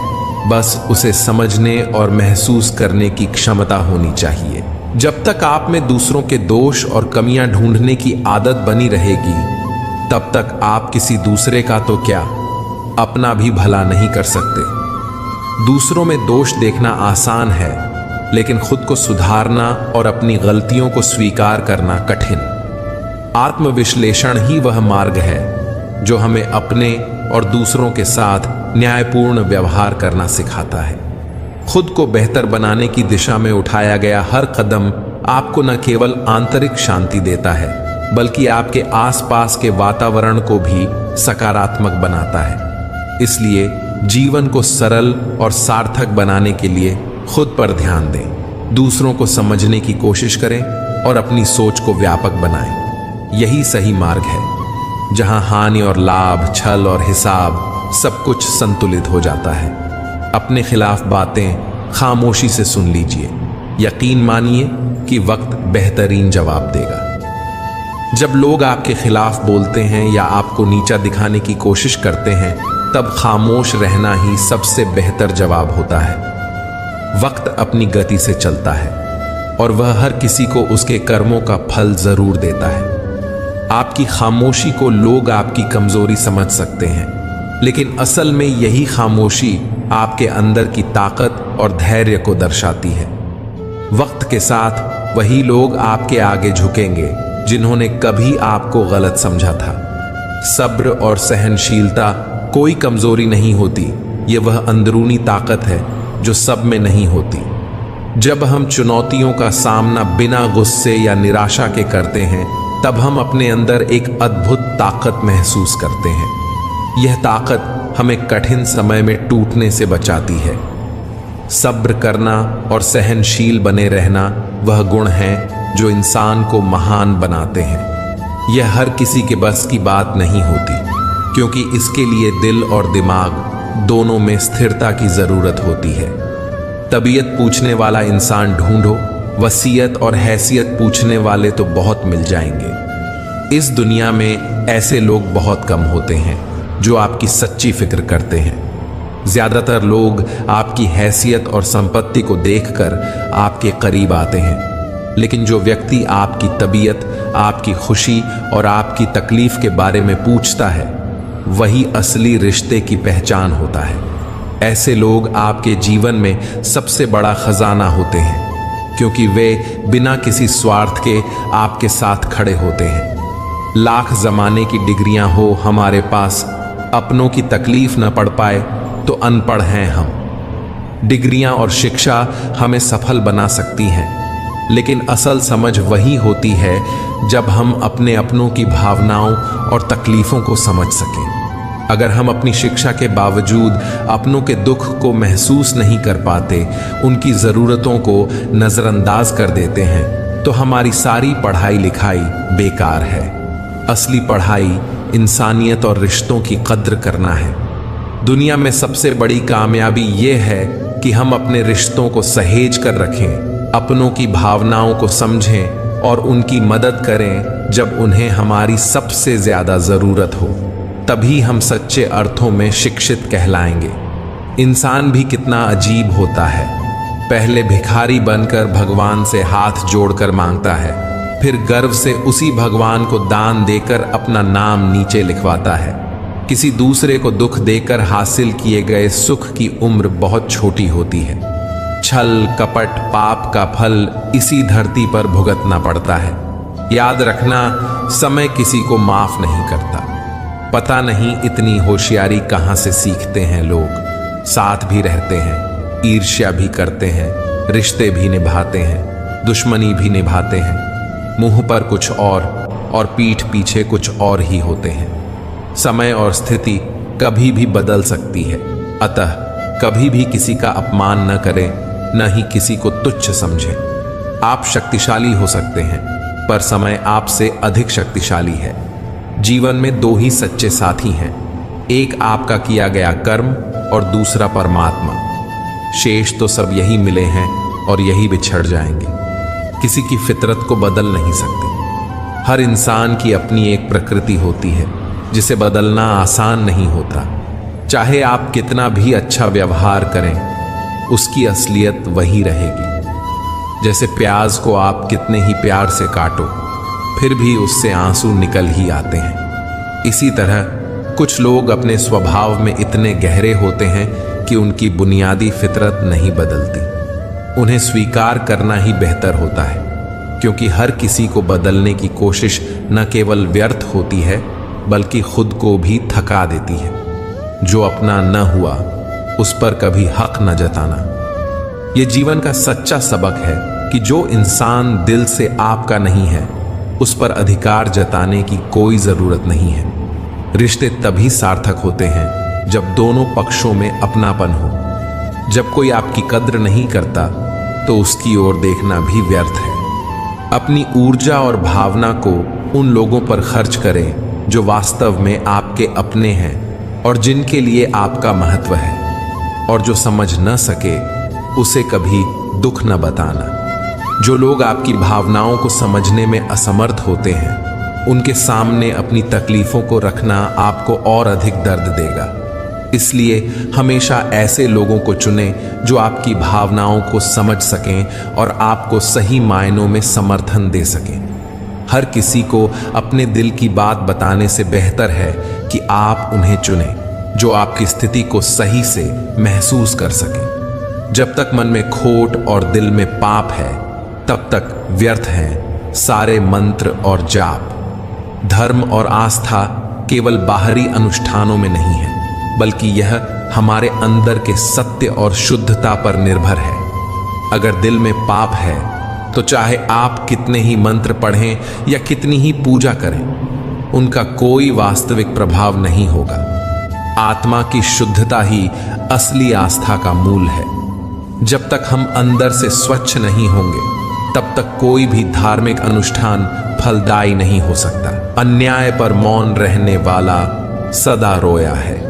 बस उसे समझने और महसूस करने की क्षमता होनी चाहिए। जब तक आप में दूसरों के दोष और कमियां ढूंढने की आदत बनी रहेगी, तब तक आप किसी दूसरे का तो क्या, अपना भी भला नहीं कर सकते। दूसरों में दोष देखना आसान है, लेकिन खुद को सुधारना और अपनी गलतियों को स्वीकार करना कठिन। आत्मविश्लेषण ही वह मार्ग है जो हमें अपने और दूसरों के साथ न्यायपूर्ण व्यवहार करना सिखाता है। खुद को बेहतर बनाने की दिशा में उठाया गया हर कदम आपको न केवल आंतरिक शांति देता है, बल्कि आपके आसपास के वातावरण को भी सकारात्मक बनाता है। इसलिए जीवन को सरल और सार्थक बनाने के लिए खुद पर ध्यान दें, दूसरों को समझने की कोशिश करें और अपनी सोच को व्यापक बनाएं। यही सही मार्ग है जहां हानि और लाभ, छल और हिसाब सब कुछ संतुलित हो जाता है। अपने खिलाफ बातें खामोशी से सुन लीजिए, यकीन मानिए कि वक्त बेहतरीन जवाब देगा। जब लोग आपके खिलाफ बोलते हैं या आपको नीचा दिखाने की कोशिश करते हैं, तब खामोश रहना ही सबसे बेहतर जवाब होता है। वक्त अपनी गति से चलता है और वह हर किसी को उसके कर्मों का फल जरूर देता है। आपकी खामोशी को लोग आपकी कमजोरी समझ सकते हैं, लेकिन असल में यही खामोशी आपके अंदर की ताकत और धैर्य को दर्शाती है। वक्त के साथ वही लोग आपके आगे झुकेंगे जिन्होंने कभी आपको गलत समझा था। सब्र और सहनशीलता कोई कमजोरी नहीं होती, ये वह अंदरूनी ताकत है जो सब में नहीं होती। जब हम चुनौतियों का सामना बिना गुस्से या निराशा के करते हैं, तब हम अपने अंदर एक अद्भुत ताकत महसूस करते हैं। यह ताकत हमें कठिन समय में टूटने से बचाती है। सब्र करना और सहनशील बने रहना वह गुण हैं जो इंसान को महान बनाते हैं। यह हर किसी के बस की बात नहीं होती, क्योंकि इसके लिए दिल और दिमाग दोनों में स्थिरता की जरूरत होती है। तबीयत पूछने वाला इंसान ढूंढो, वसीयत और हैसियत पूछने वाले तो बहुत मिल जाएंगे। इस दुनिया में ऐसे लोग बहुत कम होते हैं जो आपकी सच्ची फिक्र करते हैं। ज्यादातर लोग आपकी हैसियत और संपत्ति को देखकर आपके करीब आते हैं, लेकिन जो व्यक्ति आपकी तबीयत, आपकी खुशी और आपकी तकलीफ के बारे में पूछता है, वही असली रिश्ते की पहचान होता है। ऐसे लोग आपके जीवन में सबसे बड़ा खजाना होते हैं, क्योंकि वे बिना किसी स्वार्थ के आपके साथ खड़े होते हैं। लाख जमाने की डिग्रियां हो हमारे पास, अपनों की तकलीफ न पड़ पाए तो अनपढ़ हैं हम। डिग्रियां और शिक्षा हमें सफल बना सकती हैं, लेकिन असल समझ वही होती है जब हम अपने अपनों की भावनाओं और तकलीफों को समझ सकें। अगर हम अपनी शिक्षा के बावजूद अपनों के दुख को महसूस नहीं कर पाते, उनकी ज़रूरतों को नज़रअंदाज कर देते हैं, तो हमारी सारी पढ़ाई लिखाई बेकार है। असली पढ़ाई इंसानियत और रिश्तों की कद्र करना है। दुनिया में सबसे बड़ी कामयाबी ये है कि हम अपने रिश्तों को सहेज कर रखें, अपनों की भावनाओं को समझें और उनकी मदद करें जब उन्हें हमारी सबसे ज़्यादा ज़रूरत हो। तभी हम सच्चे अर्थों में शिक्षित कहलाएंगे। इंसान भी कितना अजीब होता है। पहले भिखारी बनकर भगवान से हाथ जोड़कर मांगता है, फिर गर्व से उसी भगवान को दान देकर अपना नाम नीचे लिखवाता है। किसी दूसरे को दुख देकर हासिल किए गए सुख की उम्र बहुत छोटी होती है। छल कपट पाप का फल इसी धरती पर भुगतना पड़ता है। याद रखना, समय किसी को माफ नहीं करता। पता नहीं इतनी होशियारी कहाँ से सीखते हैं लोग। साथ भी रहते हैं, ईर्ष्या भी करते हैं, रिश्ते भी निभाते हैं, दुश्मनी भी निभाते हैं। मुंह पर कुछ और पीठ पीछे कुछ और ही होते हैं। समय और स्थिति कभी भी बदल सकती है, अतः कभी भी किसी का अपमान न करें, न ही किसी को तुच्छ समझें। आप शक्तिशाली हो सकते हैं, पर समय आपसे अधिक शक्तिशाली है। जीवन में दो ही सच्चे साथी हैं, एक आपका किया गया कर्म और दूसरा परमात्मा। शेष तो सब यही मिले हैं और यही बिछड़ जाएंगे। किसी की फितरत को बदल नहीं सकते। हर इंसान की अपनी एक प्रकृति होती है जिसे बदलना आसान नहीं होता। चाहे आप कितना भी अच्छा व्यवहार करें, उसकी असलियत वही रहेगी। जैसे प्याज को आप कितने ही प्यार से काटो, फिर भी उससे आंसू निकल ही आते हैं। इसी तरह कुछ लोग अपने स्वभाव में इतने गहरे होते हैं कि उनकी बुनियादी फितरत नहीं बदलती। उन्हें स्वीकार करना ही बेहतर होता है, क्योंकि हर किसी को बदलने की कोशिश न केवल व्यर्थ होती है, बल्कि खुद को भी थका देती है। जो अपना न हुआ, उस पर कभी हक न जताना। यह जीवन का सच्चा सबक है कि जो इंसान दिल से आपका नहीं है, उस पर अधिकार जताने की कोई जरूरत नहीं है। रिश्ते तभी सार्थक होते हैं जब दोनों पक्षों में अपनापन हो। जब कोई आपकी कद्र नहीं करता, तो उसकी ओर देखना भी व्यर्थ है। अपनी ऊर्जा और भावना को उन लोगों पर खर्च करें जो वास्तव में आपके अपने हैं और जिनके लिए आपका महत्व है। और जो समझ न सके, उसे कभी दुख न बताना। जो लोग आपकी भावनाओं को समझने में असमर्थ होते हैं, उनके सामने अपनी तकलीफों को रखना आपको और अधिक दर्द देगा। इसलिए हमेशा ऐसे लोगों को चुनें जो आपकी भावनाओं को समझ सकें और आपको सही मायनों में समर्थन दे सकें। हर किसी को अपने दिल की बात बताने से बेहतर है कि आप उन्हें चुनें जो आपकी स्थिति को सही से महसूस कर सकें। जब तक मन में खोट और दिल में पाप है, तब तक व्यर्थ हैं सारे मंत्र और जाप। धर्म और आस्था केवल बाहरी अनुष्ठानों में नहीं है, बल्कि यह हमारे अंदर के सत्य और शुद्धता पर निर्भर है। अगर दिल में पाप है, तो चाहे आप कितने ही मंत्र पढ़ें या कितनी ही पूजा करें, उनका कोई वास्तविक प्रभाव नहीं होगा। आत्मा की शुद्धता ही असली आस्था का मूल है। जब तक हम अंदर से स्वच्छ नहीं होंगे, तब तक कोई भी धार्मिक अनुष्ठान फलदायी नहीं हो सकता। अन्याय पर मौन रहने वाला सदा रोया है।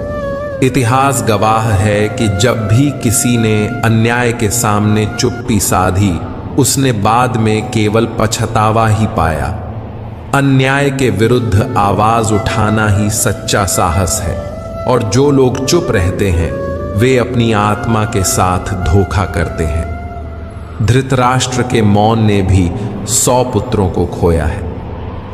इतिहास गवाह है कि जब भी किसी ने अन्याय के सामने चुप्पी साधी, उसने बाद में केवल पछतावा ही पाया। अन्याय के विरुद्ध आवाज उठाना ही सच्चा साहस है, और जो लोग चुप रहते हैं, वे अपनी आत्मा के साथ धोखा करते हैं। धृतराष्ट्र के मौन ने भी 100 पुत्रों को खोया है।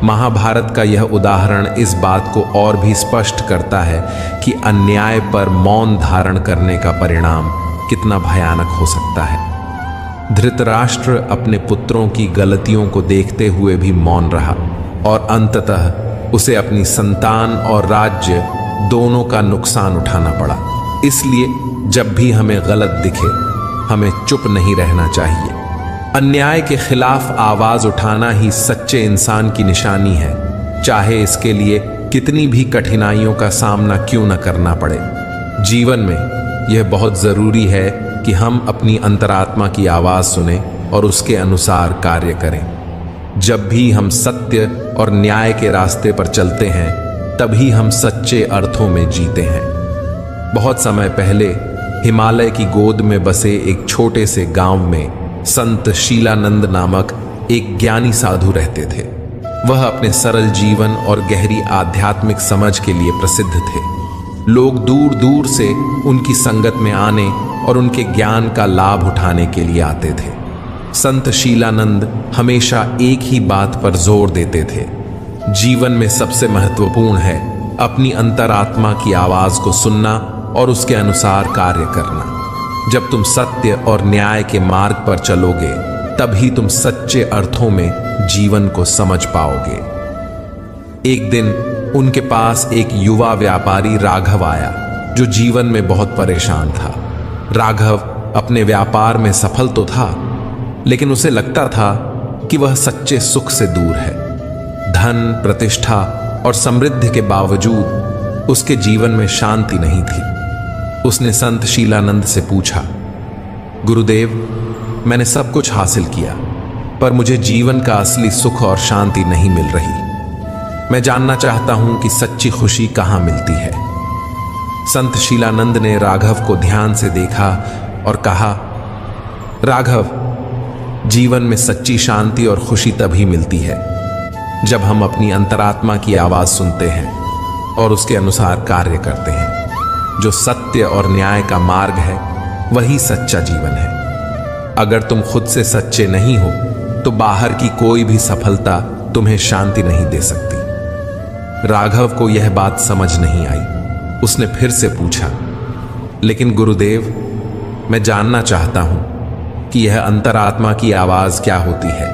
महाभारत का यह उदाहरण इस बात को और भी स्पष्ट करता है कि अन्याय पर मौन धारण करने का परिणाम कितना भयानक हो सकता है। धृतराष्ट्र अपने पुत्रों की गलतियों को देखते हुए भी मौन रहा, और अंततः उसे अपनी संतान और राज्य दोनों का नुकसान उठाना पड़ा। इसलिए जब भी हमें गलत दिखे, हमें चुप नहीं रहना चाहिए। अन्याय के खिलाफ आवाज उठाना ही सच्चे इंसान की निशानी है, चाहे इसके लिए कितनी भी कठिनाइयों का सामना क्यों न करना पड़े, जीवन में यह बहुत जरूरी है कि हम अपनी अंतरात्मा की आवाज सुने और उसके अनुसार कार्य करें। जब भी हम सत्य और न्याय के रास्ते पर चलते हैं, तभी हम सच्चे अर्थों में जीते हैं। बहुत समय पहले हिमालय की गोद में बसे एक छोटे से गांव में संत शीलानंद नामक एक ज्ञानी साधु रहते थे। वह अपने सरल जीवन और गहरी आध्यात्मिक समझ के लिए प्रसिद्ध थे। लोग दूर दूर से उनकी संगत में आने और उनके ज्ञान का लाभ उठाने के लिए आते थे। संत शीलानंद हमेशा एक ही बात पर जोर देते थे, जीवन में सबसे महत्वपूर्ण है अपनी अंतरात्मा की आवाज को सुनना और उसके अनुसार कार्य करना। जब तुम सत्य और न्याय के मार्ग पर चलोगे, तभी तुम सच्चे अर्थों में जीवन को समझ पाओगे। एक दिन उनके पास एक युवा व्यापारी राघव आया, जो जीवन में बहुत परेशान था। राघव अपने व्यापार में सफल तो था, लेकिन उसे लगता था कि वह सच्चे सुख से दूर है। धन, प्रतिष्ठा और समृद्धि के बावजूद उसके जीवन में शांति नहीं थी। उसने संत शीलानंद से पूछा, गुरुदेव, मैंने सब कुछ हासिल किया, पर मुझे जीवन का असली सुख और शांति नहीं मिल रही। मैं जानना चाहता हूं कि सच्ची खुशी कहां मिलती है। संत शीलानंद ने राघव को ध्यान से देखा और कहा, राघव, जीवन में सच्ची शांति और खुशी तभी मिलती है जब हम अपनी अंतरात्मा की आवाज सुनते हैं और उसके अनुसार कार्य करते हैं। जो सत्य और न्याय का मार्ग है, वही सच्चा जीवन है। अगर तुम खुद से सच्चे नहीं हो, तो बाहर की कोई भी सफलता तुम्हें शांति नहीं दे सकती। राघव को यह बात समझ नहीं आई। उसने फिर से पूछा, लेकिन गुरुदेव, मैं जानना चाहता हूं कि यह अंतरात्मा की आवाज क्या होती है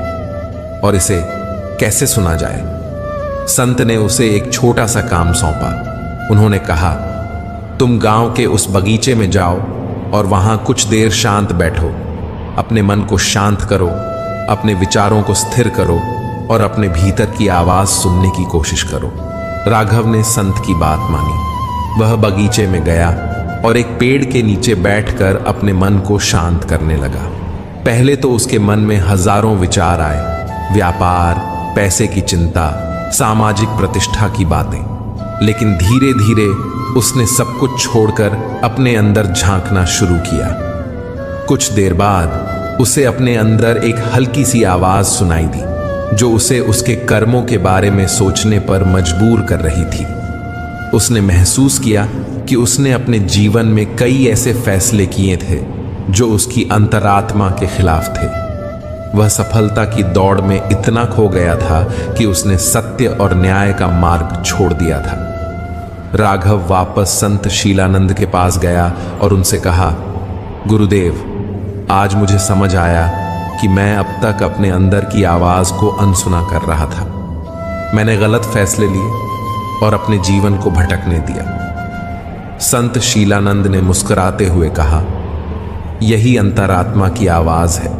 और इसे कैसे सुना जाए। संत ने उसे एक छोटा सा काम सौंपा। उन्होंने कहा, तुम गांव के उस बगीचे में जाओ और वहां कुछ देर शांत बैठो। अपने मन को शांत करो, अपने विचारों को स्थिर करो और अपने भीतर की आवाज सुनने की कोशिश करो। राघव ने संत की बात मानी। वह बगीचे में गया और एक पेड़ के नीचे बैठकर अपने मन को शांत करने लगा। पहले तो उसके मन में हजारों विचार आए, व्यापार, पैसे की चिंता, सामाजिक प्रतिष्ठा की बातें। लेकिन धीरे धीरे उसने सब कुछ छोड़कर अपने अंदर झांकना शुरू किया। कुछ देर बाद उसे अपने अंदर एक हल्की सी आवाज सुनाई दी, जो उसे उसके कर्मों के बारे में सोचने पर मजबूर कर रही थी। उसने महसूस किया कि उसने अपने जीवन में कई ऐसे फैसले किए थे जो उसकी अंतरात्मा के खिलाफ थे। वह सफलता की दौड़ में इतना खो गया था कि उसने सत्य और न्याय का मार्ग छोड़ दिया था। राघव वापस संत शीलानंद के पास गया और उनसे कहा, गुरुदेव, आज मुझे समझ आया कि मैं अब तक अपने अंदर की आवाज को अनसुना कर रहा था। मैंने गलत फैसले लिए और अपने जीवन को भटकने दिया। संत शीलानंद ने मुस्कुराते हुए कहा, यही अंतरात्मा की आवाज है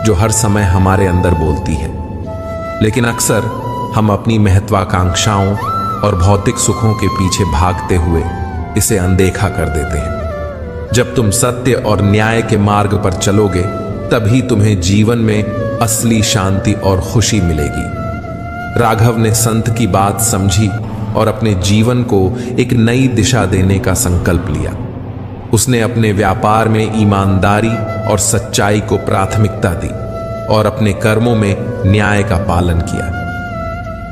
जो हर समय हमारे अंदर बोलती है। लेकिन अक्सर हम अपनी महत्वाकांक्षाओं और भौतिक सुखों के पीछे भागते हुए इसे अनदेखा कर देते हैं। जब तुम सत्य और न्याय के मार्ग पर चलोगे, तभी तुम्हें जीवन में असली शांति और खुशी मिलेगी। राघव ने संत की बात समझी और अपने जीवन को एक नई दिशा देने का संकल्प लिया। उसने अपने व्यापार में ईमानदारी और सच्चाई को प्राथमिकता दी और अपने कर्मों में न्याय का पालन किया।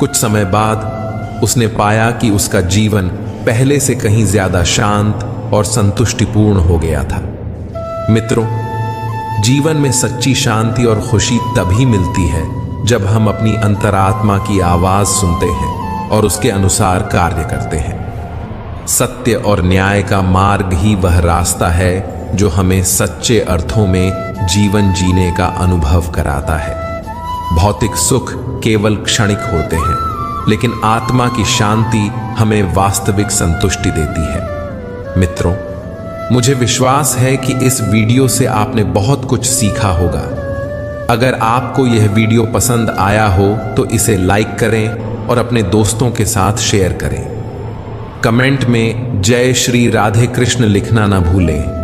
कुछ समय बाद उसने पाया कि उसका जीवन पहले से कहीं ज्यादा शांत और संतुष्टिपूर्ण हो गया था। मित्रों, जीवन में सच्ची शांति और खुशी तभी मिलती है जब हम अपनी अंतरात्मा की आवाज सुनते हैं और उसके अनुसार कार्य करते हैं। सत्य और न्याय का मार्ग ही वह रास्ता है जो हमें सच्चे अर्थों में जीवन जीने का अनुभव कराता है। भौतिक सुख केवल क्षणिक होते हैं, लेकिन आत्मा की शांति हमें वास्तविक संतुष्टि देती है। मित्रों, मुझे विश्वास है कि इस वीडियो से आपने बहुत कुछ सीखा होगा। अगर आपको यह वीडियो पसंद आया हो तो इसे लाइक करें और अपने दोस्तों के साथ शेयर करें। कमेंट में जय श्री राधे कृष्ण लिखना ना भूलें।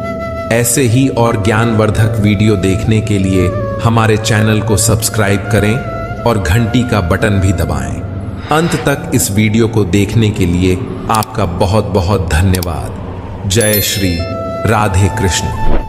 ऐसे ही और ज्ञानवर्धक वीडियो देखने के लिए हमारे चैनल को सब्सक्राइब करें और घंटी का बटन भी दबाएं। अंत तक इस वीडियो को देखने के लिए आपका बहुत बहुत धन्यवाद। जय श्री राधे कृष्ण।